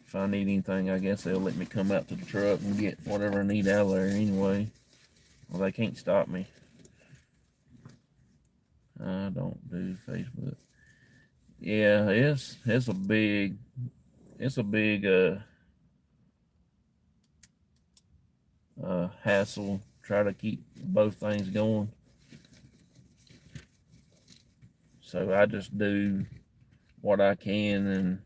If I need anything, I guess they'll let me come out to the truck and get whatever I need out of there anyway. Well, they can't stop me. I don't do Facebook. Yeah, it's a big hassle. Try to keep both things going. So I just do what I can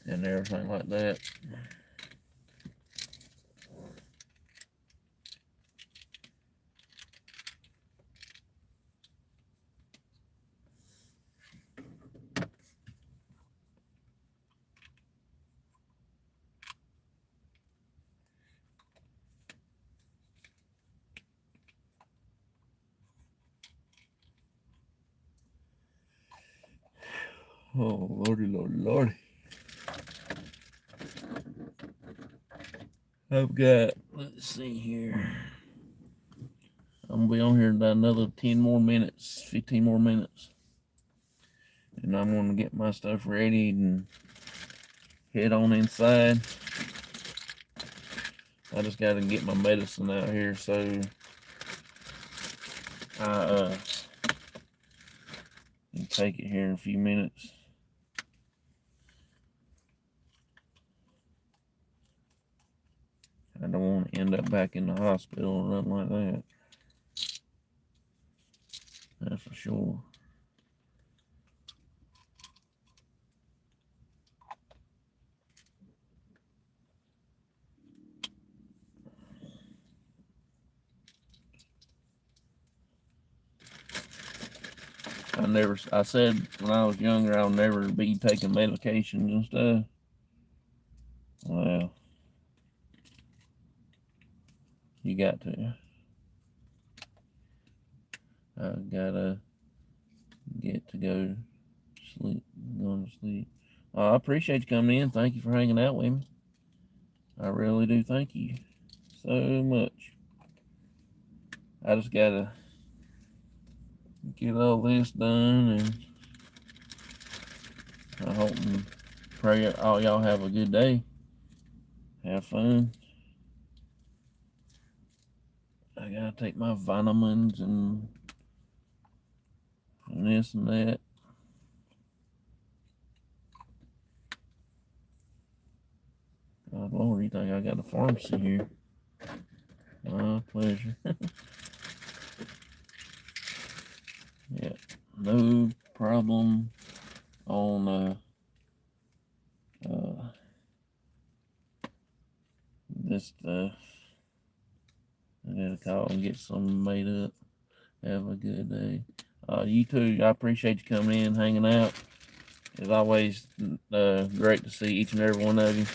and everything like that. Oh, lordy, lordy, lordy. I've got, let's see here. I'm going to be on here another 10 more minutes, 15 more minutes. And I'm going to get my stuff ready and head on inside. I just got to get my medicine out here, so I can take it here in a few minutes. I don't want to end up back in the hospital or nothing like that. That's for sure. I said when I was younger I'll never be taking medications and stuff. Well, you got to. I gotta get to go sleep, going to sleep. I appreciate you coming in. Thank you for hanging out with me. I really do. Thank you so much. I just gotta get all this done, and I hope and pray all y'all have a good day. Have fun. I gotta take my vitamins and this and that. God Lord, you think I got a pharmacy here? My pleasure. Yeah, no problem on this stuff. I gotta call and get something made up. Have a good day. You too. I appreciate you coming in, hanging out. It's always great to see each and every one of you.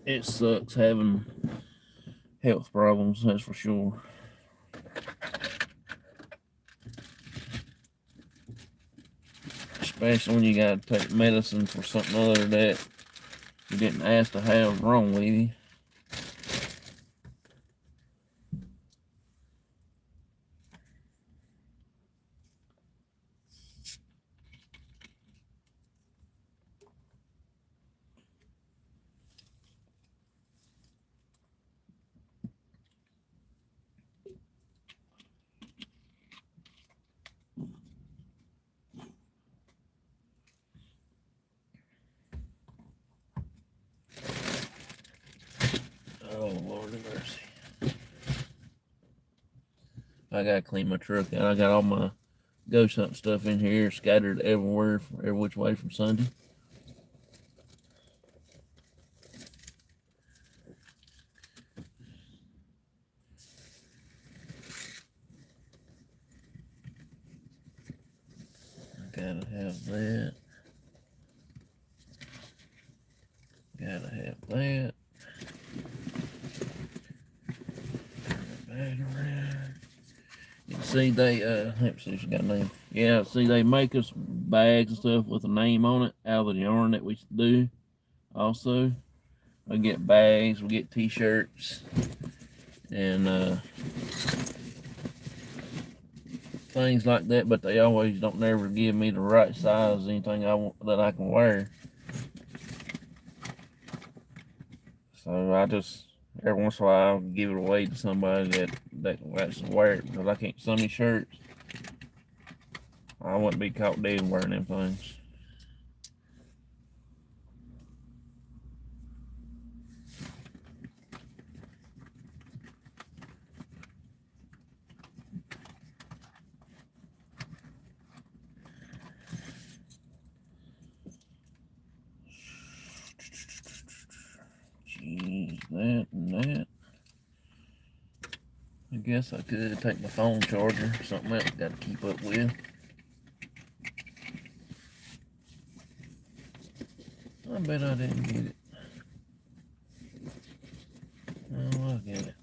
It sucks having health problems, that's for sure. Especially when you gotta take medicine for something other that you didn't ask to have wrong with you. Oh, Lord of mercy. I gotta clean my truck out. I got all my ghost hunting stuff in here scattered everywhere, every which way from Sunday. Gotta have that. Gotta have that. Turn that back around. Get See, they let's see if she got a name. Yeah, see, they make us bags and stuff with a name on it out of the yarn that we do. Also, we get bags, we get t-shirts, and things like that. But they always don't never give me the right size, anything I want that I can wear. So I just every once in a while I'll give it away to somebody that can actually wear it, because I can't. Some of these shirts, I wouldn't be caught dead wearing them things. Jeez, that and that. I guess I could take my phone charger, something else got to keep up with. I bet I didn't get it. Oh, I'll get it.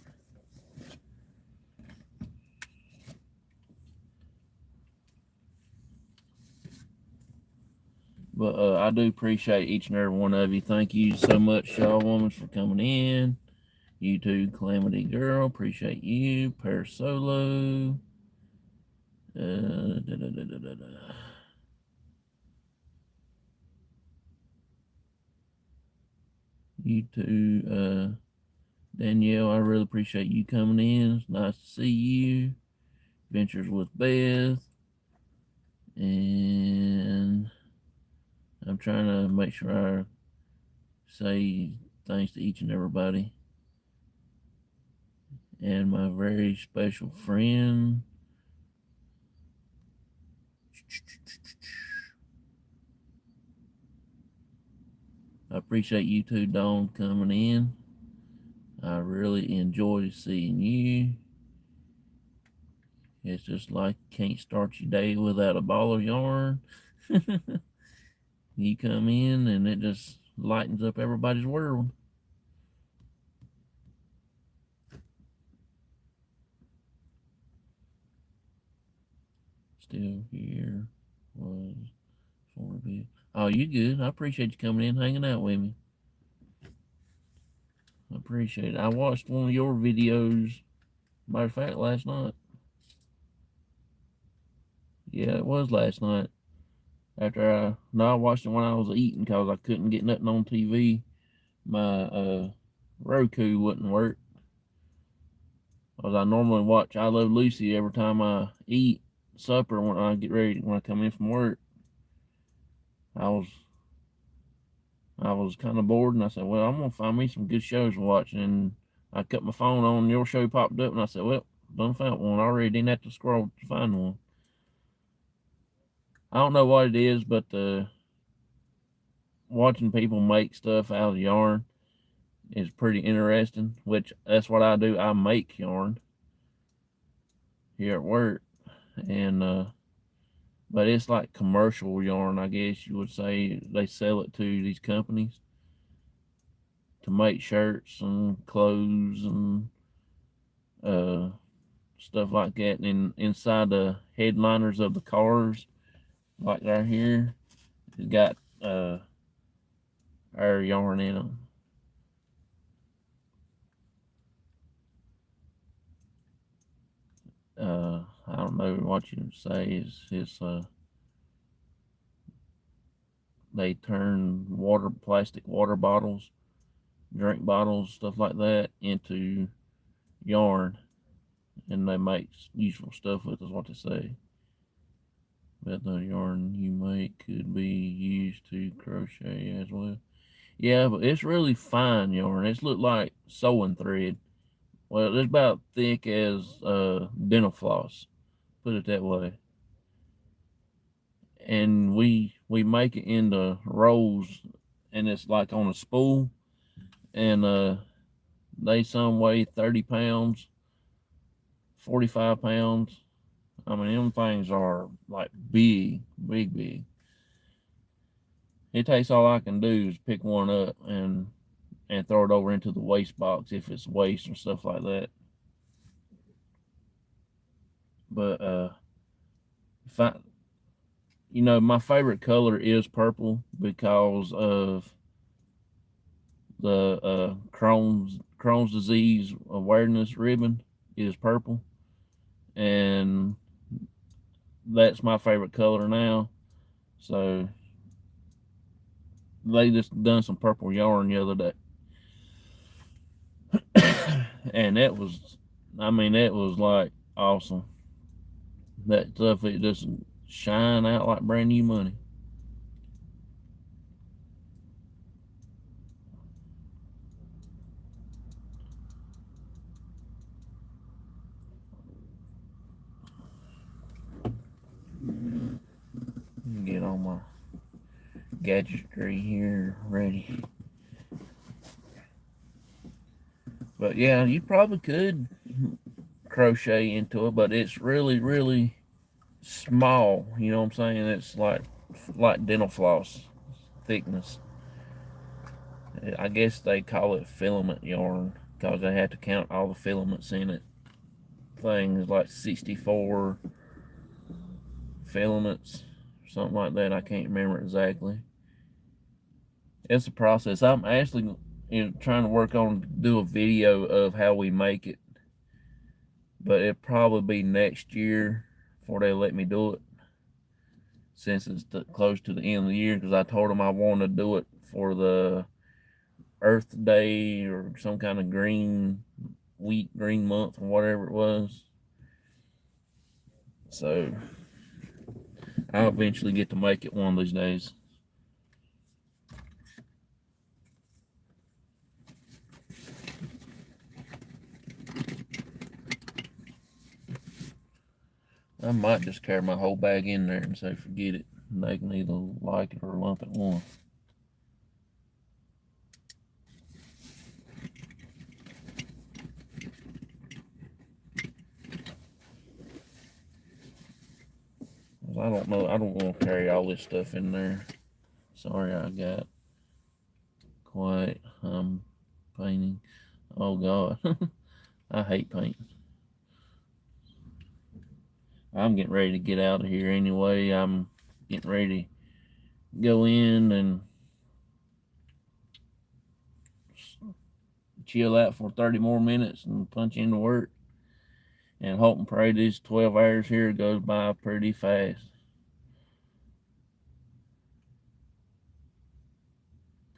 But I do appreciate each and every one of you. Thank you so much, y'all women, for coming in. You too, Calamity Girl. Appreciate you. Per Solo. You too, Danielle. I really appreciate you coming in. It's nice to see you. Adventures with Beth. And I'm trying to make sure I say thanks to each and everybody. And my very special friend. I appreciate you too, Dawn, coming in. I really enjoy seeing you. It's just like you can't start your day without a ball of yarn. You come in and it just lightens up everybody's world. Still here was for a bit. Oh, you good. I appreciate you coming in, hanging out with me. I appreciate it. I watched one of your videos, matter of fact, last night. Yeah, it was last night. I watched it when I was eating because I couldn't get nothing on TV. My Roku wouldn't work. Because I normally watch I Love Lucy every time I eat supper when I come in from work. I was kind of bored, and I said, well, I'm gonna find me some good shows to watch. And I cut my phone on, your show popped up, and I said, well, done found one already. Didn't have to scroll to find one. I don't know what it is, but watching people make stuff out of yarn is pretty interesting. Which that's what I do. I make yarn here at work, and but it's like commercial yarn, I guess you would say. They sell it to these companies to make shirts and clothes and stuff like that. And inside the headliners of the cars, like right here, it's got our yarn in them. I don't know what you say. It's they turn plastic water bottles, drink bottles, stuff like that into yarn, and they make useful stuff with, is what they say. But the yarn you make could be used to crochet as well. Yeah, but it's really fine yarn. It's look like sewing thread. Well, it's about thick as dental floss, put it that way. And we make it into rolls, and it's like on a spool, and they some weigh 30 pounds, 45 pounds. I mean, them things are like big. It takes all I can do is pick one up and throw it over into the waste box if it's waste or stuff like that. But if I, my favorite color is purple because of the Crohn's disease awareness ribbon is purple, and that's my favorite color now. So they just done some purple yarn the other day, and that was, that was like awesome. That stuff, it just shine out like brand new money. Get all my gadgetry here ready. But yeah, you probably could crochet into it, but it's really, really small. You know what I'm saying? It's like dental floss thickness. I guess they call it filament yarn because they have to count all the filaments in it. Things like 64 filaments, something like that. I can't remember exactly. It's a process. I'm actually trying to work on do a video of how we make it, but it'll probably be next year before they let me do it, since it's close to the end of the year. Because I told them I wanted to do it for the Earth Day or some kind of green week, green month, or whatever it was. So I'll eventually get to make it one of these days. I might just carry my whole bag in there and say forget it. They can either like it or lump it one. I don't know. I don't want to carry all this stuff in there. Sorry, I got quiet. I'm painting. Oh God, I hate painting. I'm getting ready to get out of here anyway. I'm getting ready to go in and chill out for 30 more minutes and punch into work. And hope and pray these 12 hours here goes by pretty fast.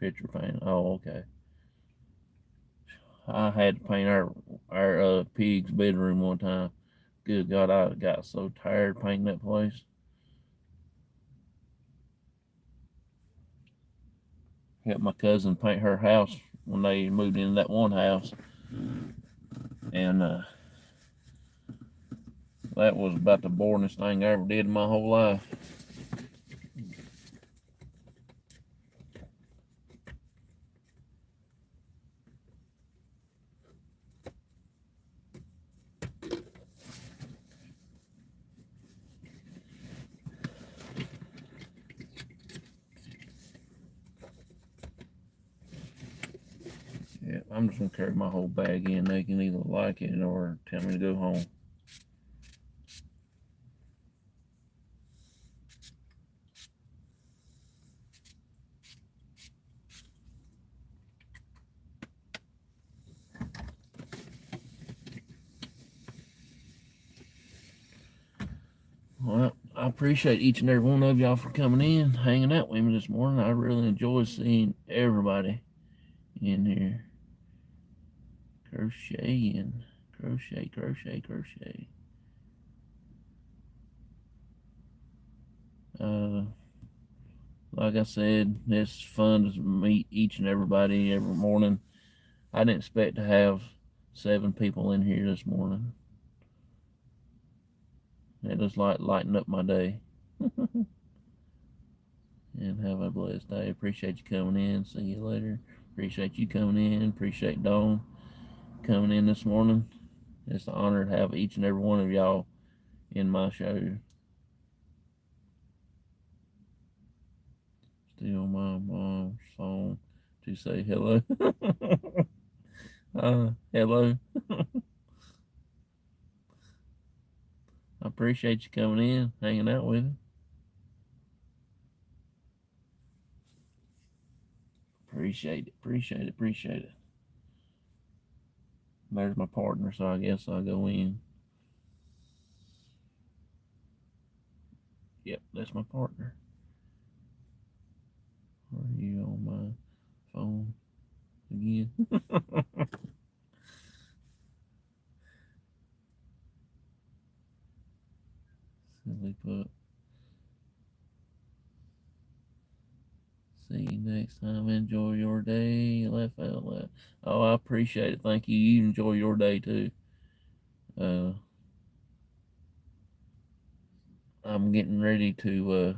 Picture paint. Oh, okay. I had to paint our pig's bedroom one time. Good God, I got so tired painting that place. Helped my cousin paint her house when they moved into that one house, and that was about the boringest thing I ever did in my whole life. Yeah, I'm just gonna carry my whole bag in. They can either like it or tell me to go home. Well, I appreciate each and every one of y'all for coming in, hanging out with me this morning. I really enjoy seeing everybody in here. Crocheting, crochet, crochet, crochet. Like I said, it's fun to meet each and everybody every morning. I didn't expect to have 7 people in here this morning. It just like lighten up my day. And have a blessed day. Appreciate you coming in. See you later. Appreciate you coming in. Appreciate Dawn coming in this morning. It's an honor to have each and every one of y'all in my show. Still my mom's phone to say hello. Hello. I appreciate you coming in, hanging out with me. Appreciate it, appreciate it, appreciate it. There's my partner, so I guess I'll go in. Yep, that's my partner. Are you on my phone again? Silly pup. See you next time. Enjoy your day. Laugh out loud. Oh, I appreciate it. Thank you. You enjoy your day too. Uh, I'm getting ready to.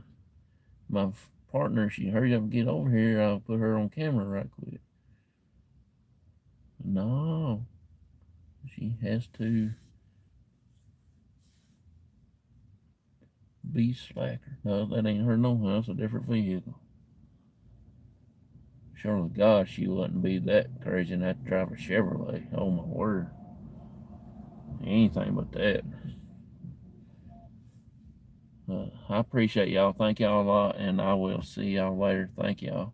My partner, she hurry up and get over here. I'll put her on camera right quick. No, she has to be slacker. No, that ain't her no. That's a different vehicle. Surely God, she wouldn't be that crazy and have to drive a Chevrolet. Oh my word. Anything but that. I appreciate y'all. Thank y'all a lot, and I will see y'all later. Thank y'all.